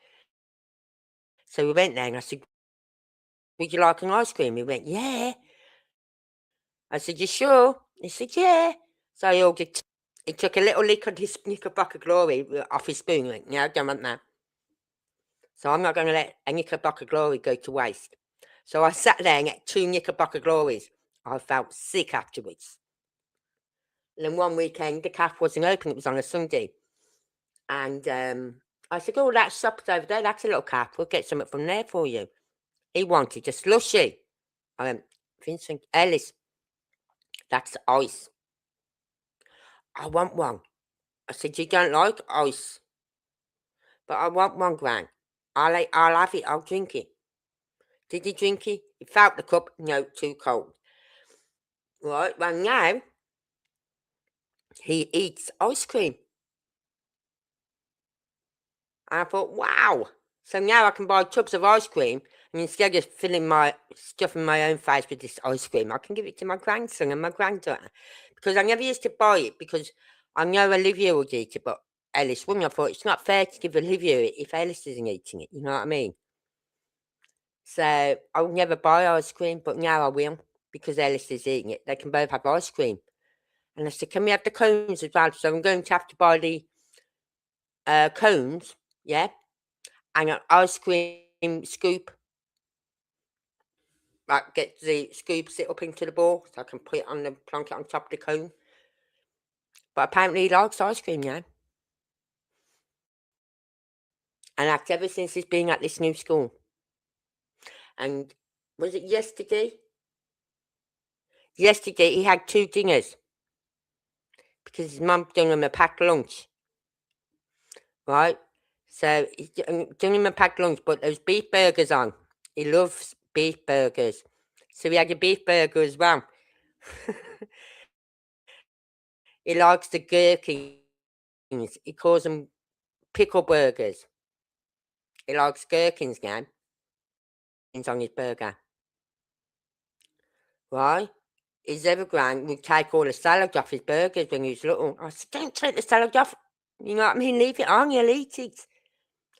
So we went there and I said, would you like an ice cream? He went, yeah. I said, you sure? He said, yeah. So he took a little lick of his Knickerbocker Glory off his spoon. He went, no, I don't want that. So I'm not going to let a Knickerbocker Glory go to waste. So I sat there and ate 2 Knickerbocker Glories. I felt sick afterwards. And then one weekend, the cafe wasn't open. It was on a Sunday. And I said, oh, that shop's over there. That's a little cafe. We'll get something from there for you. He wanted a slushie. I went, Vincent Ellis, that's ice. I want one. I said, you don't like ice? But I want one, Gran. I'll have it. I'll drink it. Did he drink it? He felt the cup. No, too cold. Right, well now, he eats ice cream. And I thought, wow. So now I can buy tubs of ice cream, and instead of stuffing my own face with this ice cream, I can give it to my grandson and my granddaughter. Because I never used to buy it, because I know Olivia would eat it, but Ellis wouldn't. I thought, it's not fair to give Olivia it if Ellis isn't eating it, you know what I mean? So I would never buy ice cream, but now I will, because Ellis is eating it. They can both have ice cream. And I said, can we have the cones as well? So I'm going to have to buy the cones, yeah, and an ice cream scoop. Like, get the scoop, sit up into the ball, so I can put it on the plonk it on top of the cone. But apparently he likes ice cream now. And that's ever since he's been at this new school. And was it yesterday? Yesterday he had 2 dinners. Because his mum done him a packed lunch. Right? So he's done him a packed lunch, but there's beef burgers on. He loves beef burgers. So we had a beef burger as well. He likes the gherkins. He calls them pickle burgers. He likes gherkins now. It's on his burger. Right? His Evergrande would take all the salad off his burgers when he was little. I said, don't take the salad off. You know what I mean? Leave it on, you'll eat it.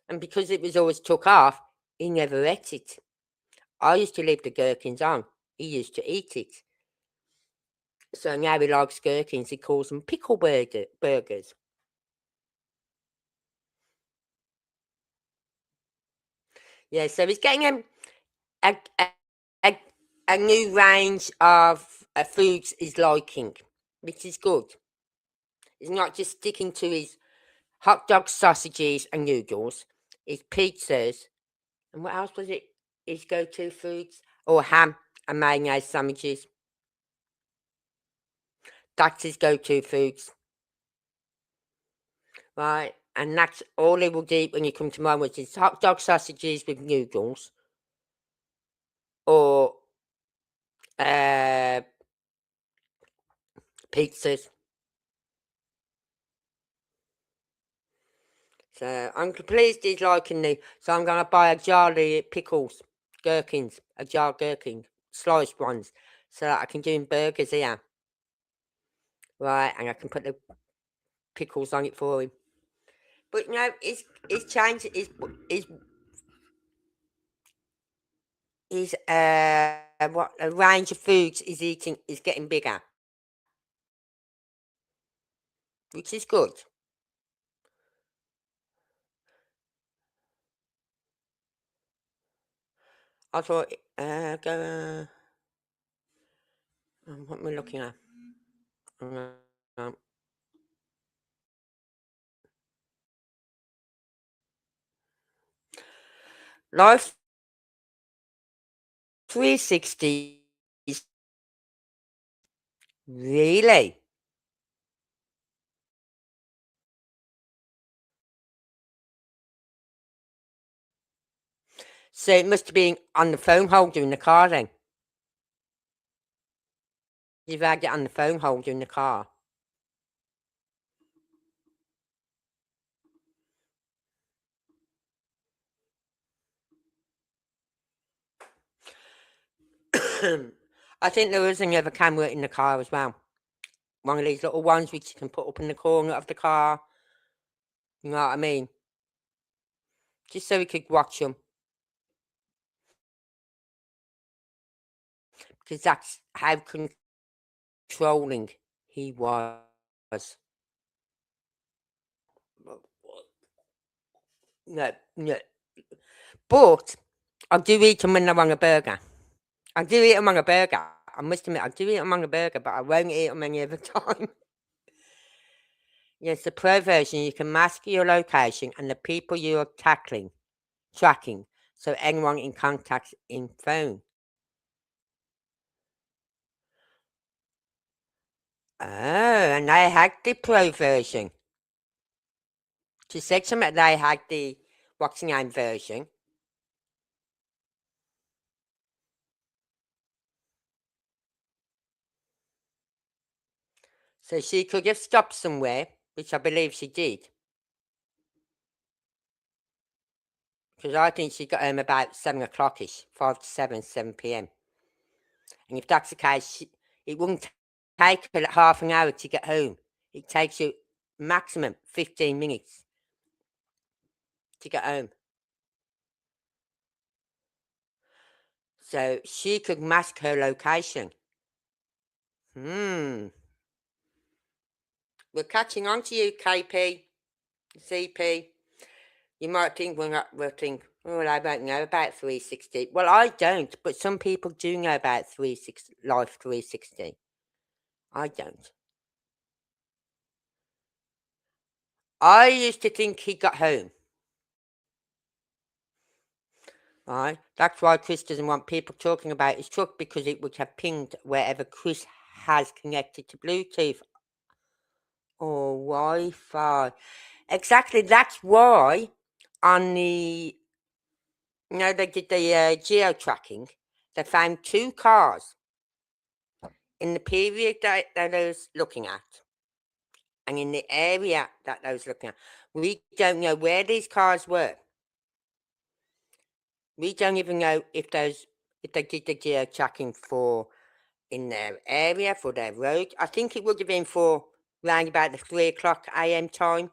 And because it was always took off, he never ate it. I used to leave the gherkins on. He used to eat it. So now he likes gherkins. He calls them pickle burgers. Yeah, so he's getting a, a, a new range of foods he's liking, which is good. He's not just sticking to his hot dog, sausages and noodles, his pizzas, and what else was it? His go-to foods? Or ham and mayonnaise sandwiches. That's his go-to foods. Right? And that's all he will eat when you come to mine, which is hot dog sausages with noodles. Or pizzas. So I'm pleased he's liking me. So I'm going to buy a jar of pickles, gherkins, a jar of gherkins, sliced ones, so that I can do him burgers here. Right, and I can put the pickles on it for him. But you know, his change his what a range of foods he's eating is getting bigger, which is good. I thought, what am I looking at? Um, Life 360 is really. So it must have been on the phone holder in the car then. You've had it on the phone holder in the car. I think there is another camera in the car as well. One of these little ones which you can put up in the corner of the car. You know what I mean? Just so we could watch them. Because that's how controlling he was. No. But I do eat them when I want a burger. I do eat them on a burger. I must admit, I do eat them on a burger, but I won't eat them any other time. Yes, the pro version, you can mask your location and the people you are tracking, so anyone in contact in phone. Oh, and they had the pro version. She said something they had the what's the name version. So she could have stopped somewhere, which I believe she did. Because I think she got home about 7 o'clock-ish, 5 to 7 p.m. And if that's the case, it wouldn't take her half an hour to get home. It takes you maximum 15 minutes to get home. So she could mask her location. We're catching on to you, KP, CP. You might think we'll think, oh, I don't know about 360. Well, I don't, but some people do know about Life 360. I don't. I used to think he got home. Right? That's why Chris doesn't want people talking about his truck, because it would have pinged wherever Chris has connected to Bluetooth or Wi-Fi. Exactly. That's why on the, they did the geo tracking. They found 2 cars in the period that I was looking at. and in the area that they was looking at. We don't know where these cars were. We don't even know if they did the geotracking for in their area, for their road. I think it would have been for round about the 3 o'clock a.m. time,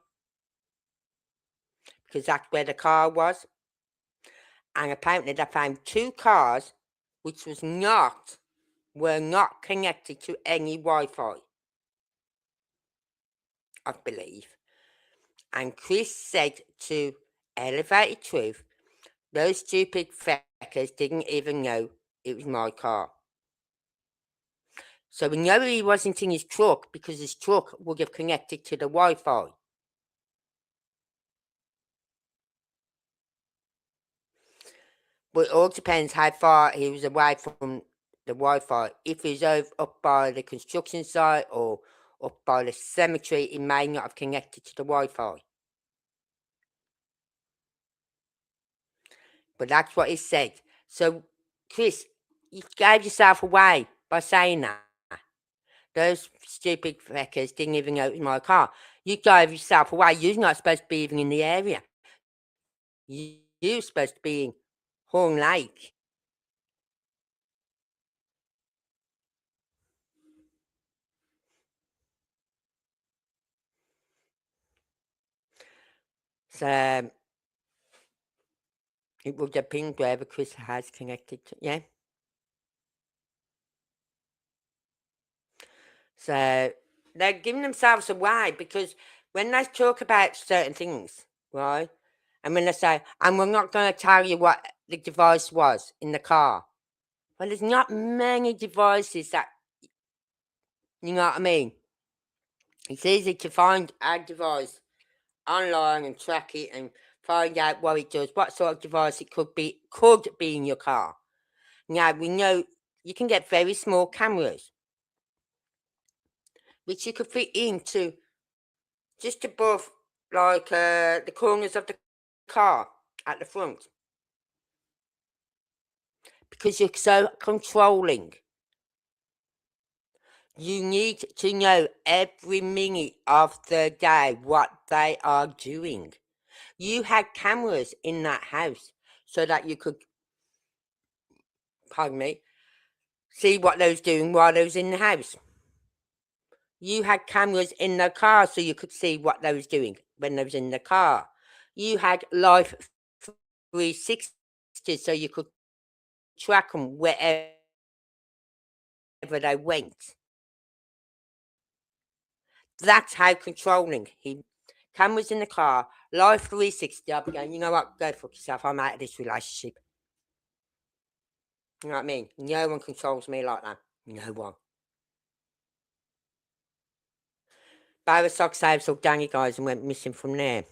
because that's where the car was. And apparently they found 2 cars which were not connected to any Wi-Fi, I believe. And Chris said to Elevated Truth, those stupid feckers didn't even know it was my car. So we know he wasn't in his truck because his truck would have connected to the Wi-Fi. But it all depends how far he was away from the Wi-Fi. If he's up by the construction site or up by the cemetery, he may not have connected to the Wi-Fi. But that's what he said. So, Chris, you gave yourself away by saying that. Those stupid feckers didn't even know it was my car. You gave yourself away. You're not supposed to be even in the area. You're supposed to be in Horn Lake. So, it would have been wherever Chris has connected to, yeah? So, they're giving themselves away because when they talk about certain things, right? And when they say, and we're not going to tell you what the device was in the car. Well, there's not many devices that, you know what I mean? It's easy to find a device online and track it and find out what it does, what sort of device it could be in your car. Now, we know you can get very small cameras, which you could fit into just above, like, the corners of the car at the front. Because you're so controlling. You need to know every minute of the day what they are doing. You had cameras in that house so that you could, pardon me, see what they was doing while they was in the house. You had cameras in the car so you could see what they was doing when they was in the car. You had Life 360 so you could track them wherever they went. That's how controlling he. Cameras in the car, Life 360. I'll be going, you know what? Go fuck yourself. I'm out of this relationship. You know what I mean? No one controls me like that. No one. Barra Sock saved some dangy guys and went missing from there.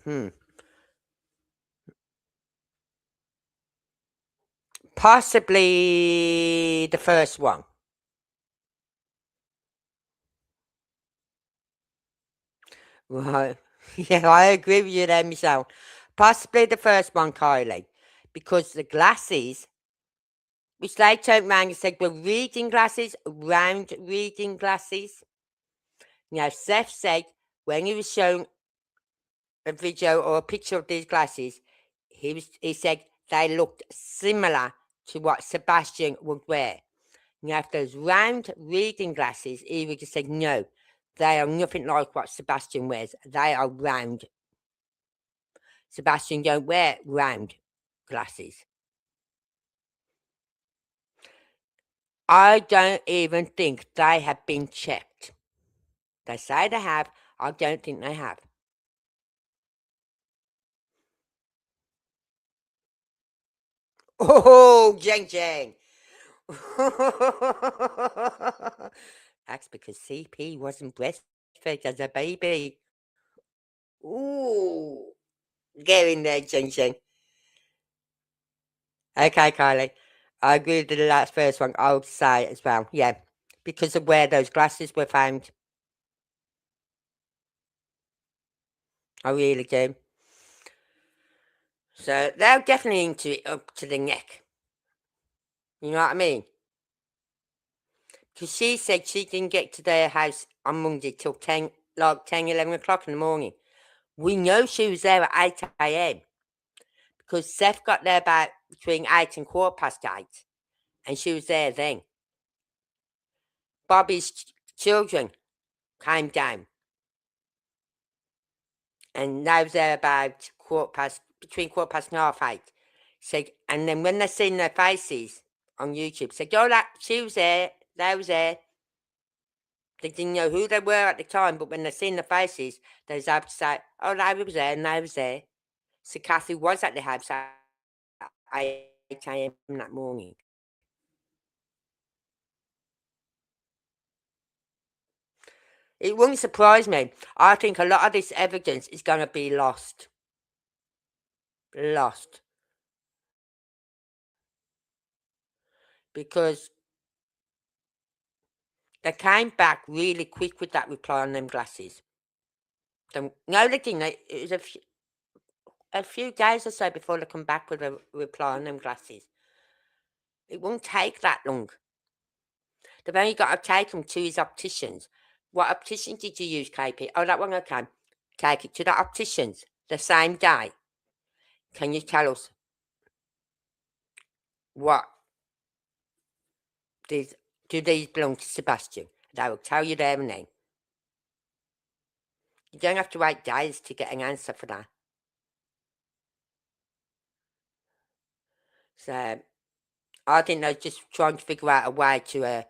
Possibly the first one. Right. Yeah, I agree with you there, myself. Possibly the first one, Kylie. Because the glasses, which they turned around and said were reading glasses, round reading glasses. Now, Seth said when he was shown a video or a picture of these glasses, he said they looked similar to what Sebastian would wear. Now, if those round reading glasses, he would have said no, they are nothing like what Sebastian wears. They are round. Sebastian don't wear round glasses. I don't even think they have been checked. They say they have. I don't think they have. Oh, Jeng Jeng. That's because CP wasn't breastfed as a baby. Ooh. Get in there, Jeng Jeng. Okay, Kylie. I agree with the last first one. I would say as well. Yeah. Because of where those glasses were found. I really do. So they're definitely into it up to the neck. You know what I mean? Because she said she didn't get to their house on Monday till 10 like 10, 11 o'clock in the morning. We know she was there at 8 a.m. because Seth got there about between 8 and 8:15, and she was there then. Bobby's children came down, and they was there about between 8:15. Said, and then when they seen their faces on YouTube, said, "Oh, that she was there, they was there." They didn't know who they were at the time, but when they seen the faces, they was able to say, "Oh, they was there, and they was there." So Kathy was at the house at 8 a.m. that morning. It wouldn't surprise me. I think a lot of this evidence is going to be lost. Lost. Because they came back really quick with that reply on them glasses. No, they didn't. It was a few days or so before they come back with a reply on them glasses. It won't take that long. They've only got to take them to his opticians. What optician did you use, KP? Oh, that one, okay. Take it to the opticians the same day. Can you tell us what do these belong to Sebastian? They will tell you there and then. You don't have to wait days to get an answer for that. So I think they're just trying to figure out a way to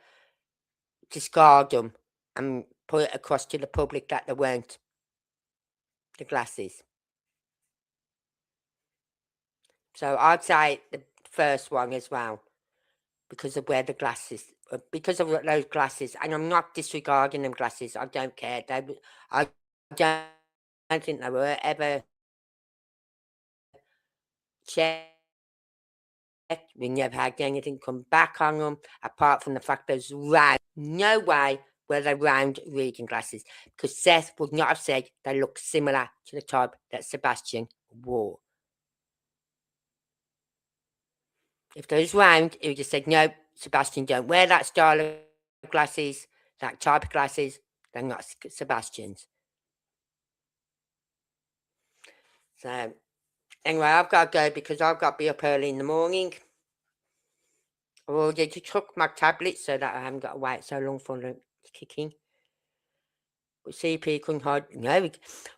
discard them and put it across to the public that they weren't the glasses. So I'd say the first one as well, because of where the glasses, because of those glasses, and I'm not disregarding them glasses. I don't care. I don't think they were ever checked. We never had anything come back on them, apart from the fact there's round. No way were they round reading glasses, because Seth would not have said they look similar to the type that Sebastian wore. If they was round, he would have said, no, Sebastian don't wear that style of glasses, that type of glasses. They're not Sebastian's. So, anyway, I've got to go because I've got to be up early in the morning. I've already took my tablet so that I haven't got to wait so long for the kicking. But CP couldn't hide. No,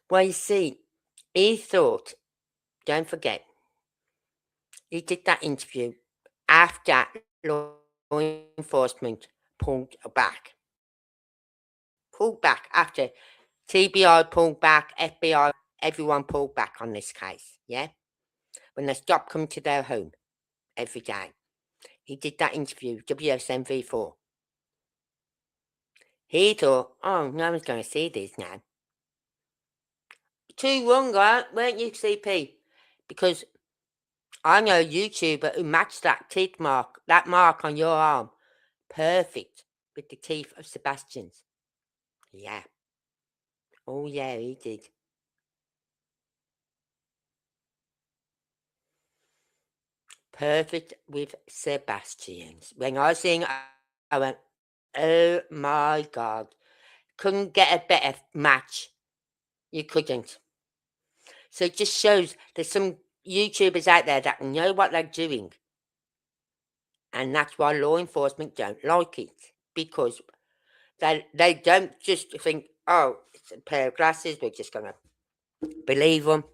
well, you see, he thought, don't forget, he did that interview after law enforcement pulled back. Pulled back after TBI pulled back, FBI, everyone pulled back on this case, yeah? When they stopped coming to their home every day. He did that interview, WSMV4. He thought, oh, no one's going to see this now. Too wrong, weren't you, CP? Because I know a YouTuber who matched that teeth mark, that mark on your arm, perfect with the teeth of Sebastian's. Yeah. Oh, yeah, he did. Perfect with Sebastian's. When I seen it, I went, oh my God. Couldn't get a better match. You couldn't. So it just shows there's some YouTubers out there that know what they're doing. And that's why law enforcement don't like it. Because they don't just think, oh, it's a pair of glasses, we're just going to believe them.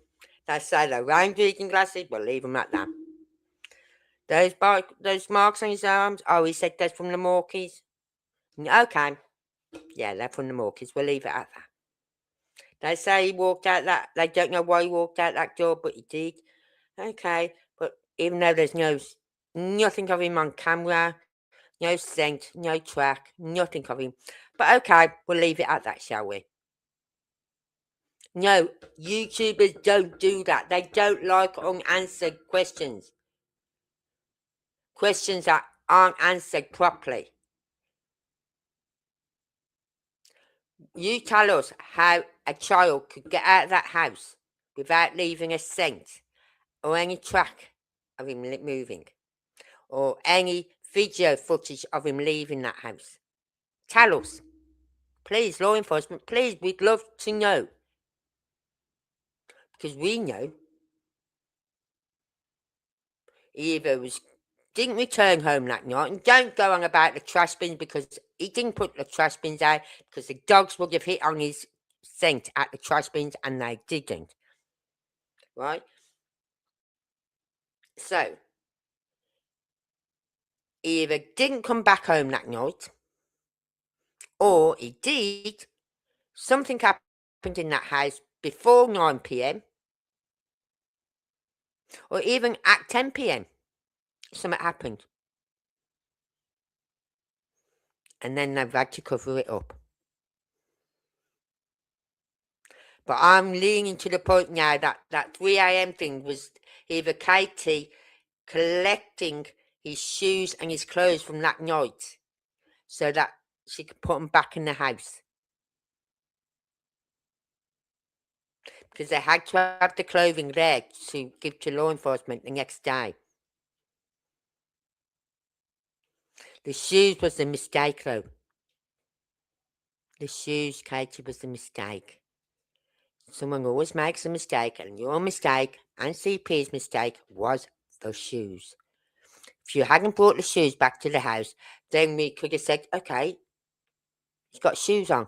They say they're round reading glasses, we'll leave them at that. Those marks on his arms, oh, he said they're from the Morkies. Okay. Yeah, they're from the Morkies, we'll leave it at that. They say he walked out that, they don't know why he walked out that door, but he did. Okay, but even though there's nothing of him on camera, no scent, no track, nothing of him. But okay, we'll leave it at that, shall we? No, YouTubers don't do that. They don't like unanswered questions. Questions that aren't answered properly. You tell us how a child could get out of that house without leaving a scent or any track of him moving or any video footage of him leaving that house. Tell us. Please, law enforcement, please, we'd love to know. Because we know he either didn't return home that night, and don't go on about the trash bins, because he didn't put the trash bins out, because the dogs would have hit on his scent at the trash bins, and they didn't. Right? So, he either didn't come back home that night, or he did, something happened in that house before 9 p.m, or even at 10 p.m, something happened. And then they've had to cover it up. But I'm leaning to the point now that 3 a.m. thing was either Katie collecting his shoes and his clothes from that night so that she could put them back in the house. Because they had to have the clothing there to give to law enforcement the next day. The shoes was the mistake, though. The shoes, Katie, was the mistake. Someone always makes a mistake, and your mistake and CP's mistake was the shoes. If you hadn't brought the shoes back to the house, then we could have said, okay, he's got shoes on.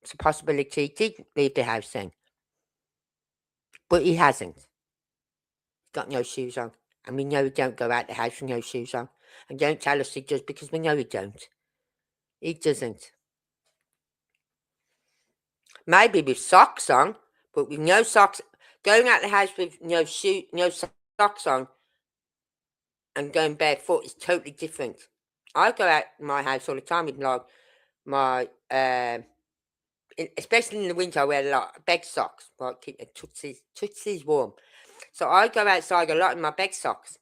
It's a possibility he did leave the house then. But he hasn't. He's got no shoes on. And we know he don't go out the house with no shoes on. And don't tell us he does, because we know he don't. He doesn't. Maybe with socks on, but with no socks. Going out the house with no socks on and going barefoot is totally different. I go out my house all the time with my especially in the winter, I wear a lot of bed socks, right, keep the tootsies warm. So I go outside a lot in my bed socks,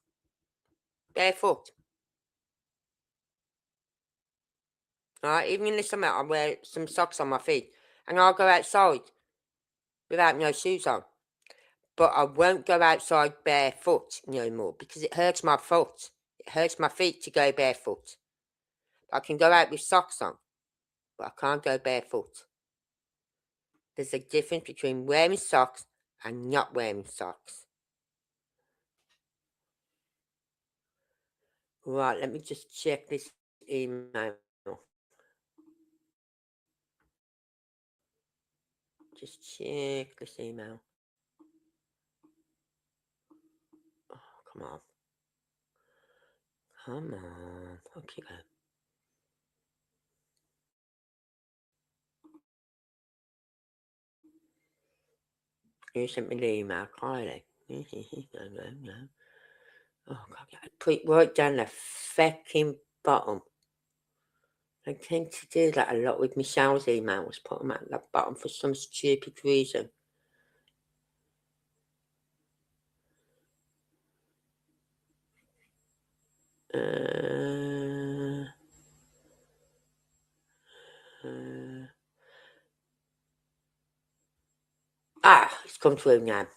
barefoot. Right, even in the summer, I wear some socks on my feet, and I'll go outside without no shoes on. But I won't go outside barefoot no more, because it hurts my foot. It hurts my feet to go barefoot. I can go out with socks on, but I can't go barefoot. There's a difference between wearing socks and not wearing socks. Right, let me just check this email. Just check this email. Oh, come on. Come on. Okay, go. You sent me the email, Kylie. No. Oh, God, I put it right down the fucking bottom. I tend to do that a lot with Michelle's emails, put them at the bottom for some stupid reason. It's come through now.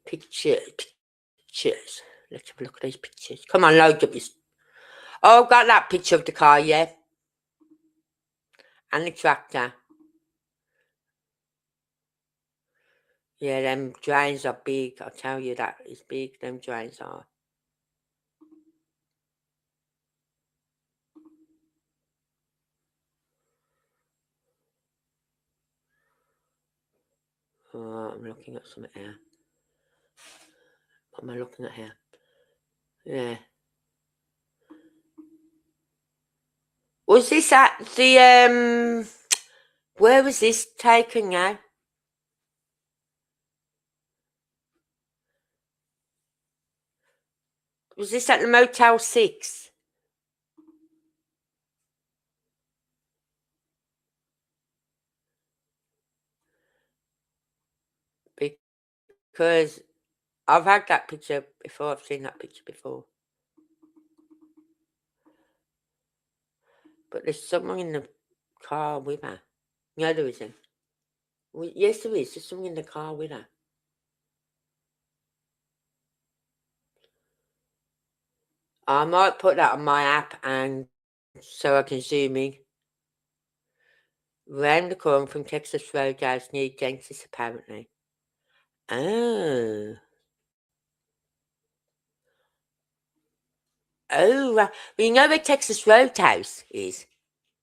Pictures. Let's have a look at these pictures. Come on, load up this. Oh, I've got that picture of the car, yeah. And the tractor. Yeah, them drains are big. I'll tell you that. It's big, them drains are. Oh, I'm looking at something here. What am I looking at here? Yeah. Was this at the, where was this taken now? Was this at the Motel 6? Because I've had that picture before. I've seen that picture before. But there's someone in the car with her. No, there isn't. Well, yes, there is. There's someone in the car with her. I might put that on my app and so I can zoom in. Round the corner from Texas Roadhouse near dentist, apparently. Oh. Oh, right. Well, you know where Texas Roadhouse is,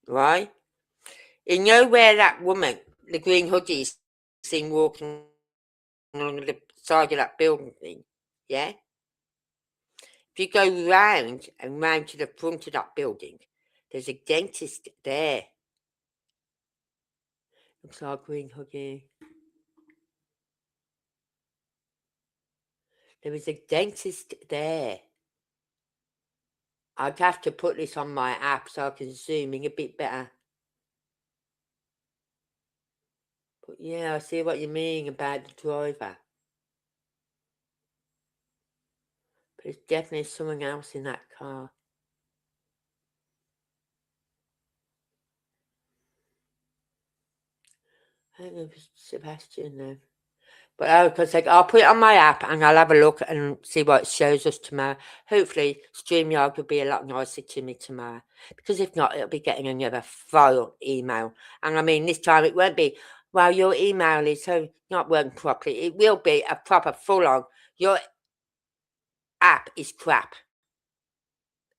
right? You know where that woman, the green hoodie, is seen walking along the side of that building thing, yeah? If you go round and round to the front of that building, there's a dentist there. Looks like green hoodie. There is a dentist there. I'd have to put this on my app so I can zoom in a bit better. But yeah, I see what you mean about the driver. But there's definitely someone else in that car. I don't know if it's Sebastian though. But I'll put it on my app and I'll have a look and see what it shows us tomorrow. Hopefully, StreamYard will be a lot nicer to me tomorrow. Because if not, it'll be getting another file email. And I mean, this time it won't be, well, your email is not working properly. It will be a proper full-on, your app is crap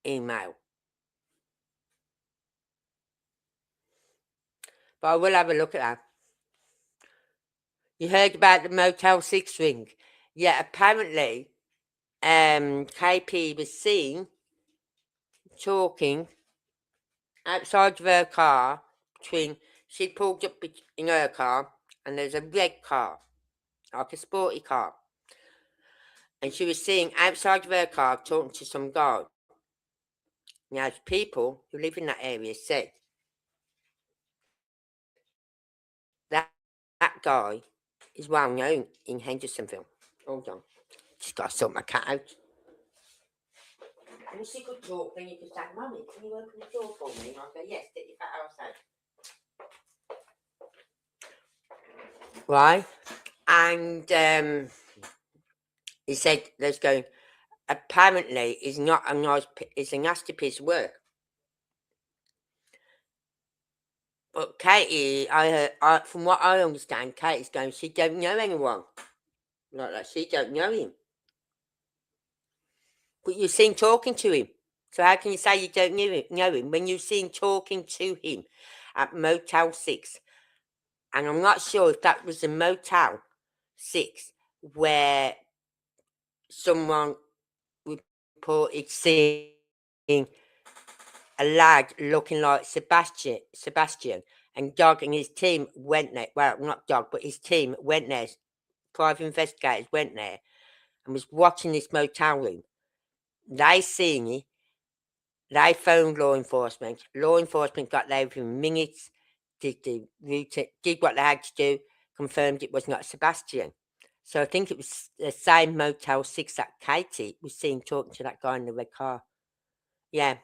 email. But I will have a look at that. You heard about the Motel 6 ring? Yeah, apparently, KP was seen talking outside of her car she pulled up in her car and there's a red car, like a sporty car. And she was seen outside of her car talking to some guy. Now, people who live in that area said that guy is well known in Hendersonville. Hold on. Just got to sort my cat out. And if she could talk, then you could say, Mummy, can you open the door for me? And I'll go, yes, get your fat ass out. Right? And he said, there's going, apparently, is not a nice, it's a nasty piece of work. But Katie, from what I understand, Katie's going, she don't know anyone. Like that, she don't know him. But you've seen talking to him. So how can you say you don't know him when you've seen talking to him at Motel 6? And I'm not sure if that was a Motel 6 where someone reported seeing a lad looking like Sebastian, and Doug and his team went there. Well, not Doug, but his team went there. Private investigators went there and was watching this motel room. They seen it. They phoned law enforcement. Law enforcement got there within minutes, did what they had to do, confirmed it was not Sebastian. So I think it was the same Motel 6 that Katie was seen talking to that guy in the red car. Yeah.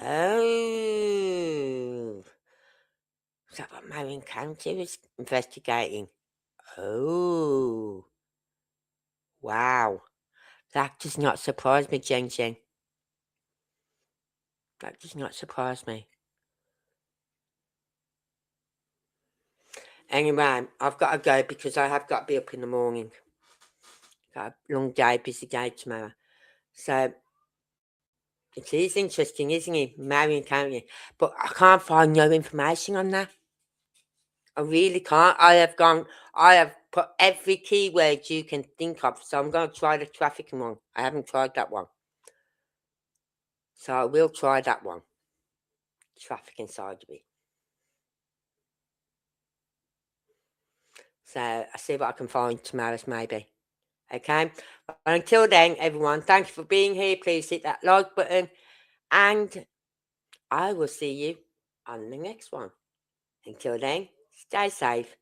Oh. Is that what Marion County was investigating? Oh. Wow. That does not surprise me, Jen Jen. That does not surprise me. Anyway, I've got to go because I have got to be up in the morning. Got a long day, busy day tomorrow. So, it is interesting, isn't it? Marion County. But I can't find no information on that. I really can't. I have put every keyword you can think of. So I'm going to try the trafficking one. I haven't tried that one. So I will try that one. Trafficking side of it. So I'll see what I can find tomorrow, maybe. Okay? But until then, everyone, thank you for being here. Please hit that like button. And I will see you on the next one. Until then, stay safe.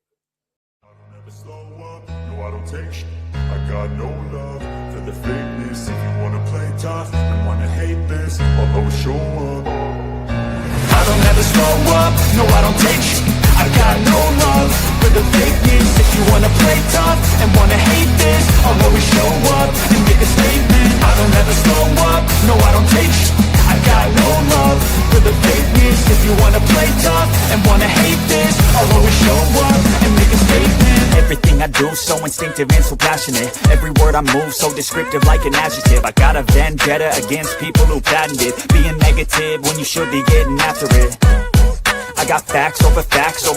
I don't ever slow up, no I don't take shit. I got no love for the fakeness. If you wanna play tough and wanna hate this, I'll always show up. I don't ever slow up, no I don't take shit. I got no love for the fakeness. you wanna play tough and wanna hate this, I'll always show up and make a statement. I don't ever slow up, no I don't take sh*t. I got no love for the fakeness. If you wanna play tough and wanna hate this, I'll always show up and make a statement. Everything I do so instinctive and so passionate. Every word I move so descriptive like an adjective. I got a vendetta against people who patented being negative when you should be getting after it. I got facts over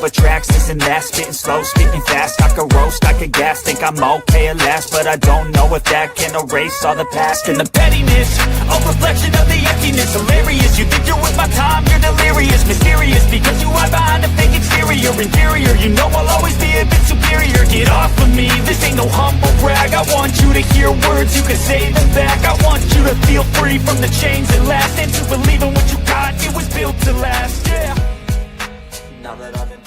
tracks, this and that. Spitting slow, spitting fast. I could roast, I could gas. Think I'm okay at last, but I don't know if that can erase all the past. And the pettiness, a reflection of the emptiness. Hilarious, you think you're with my time, you're delirious. Mysterious, because you hide behind a fake exterior. Inferior, you know I'll always be a bit superior. Get off of me, this ain't no humble brag. I want you to hear words, you can say them back. I want you to feel free from the chains that last, and to believe in what you got, it was built to last, yeah. Now that I've been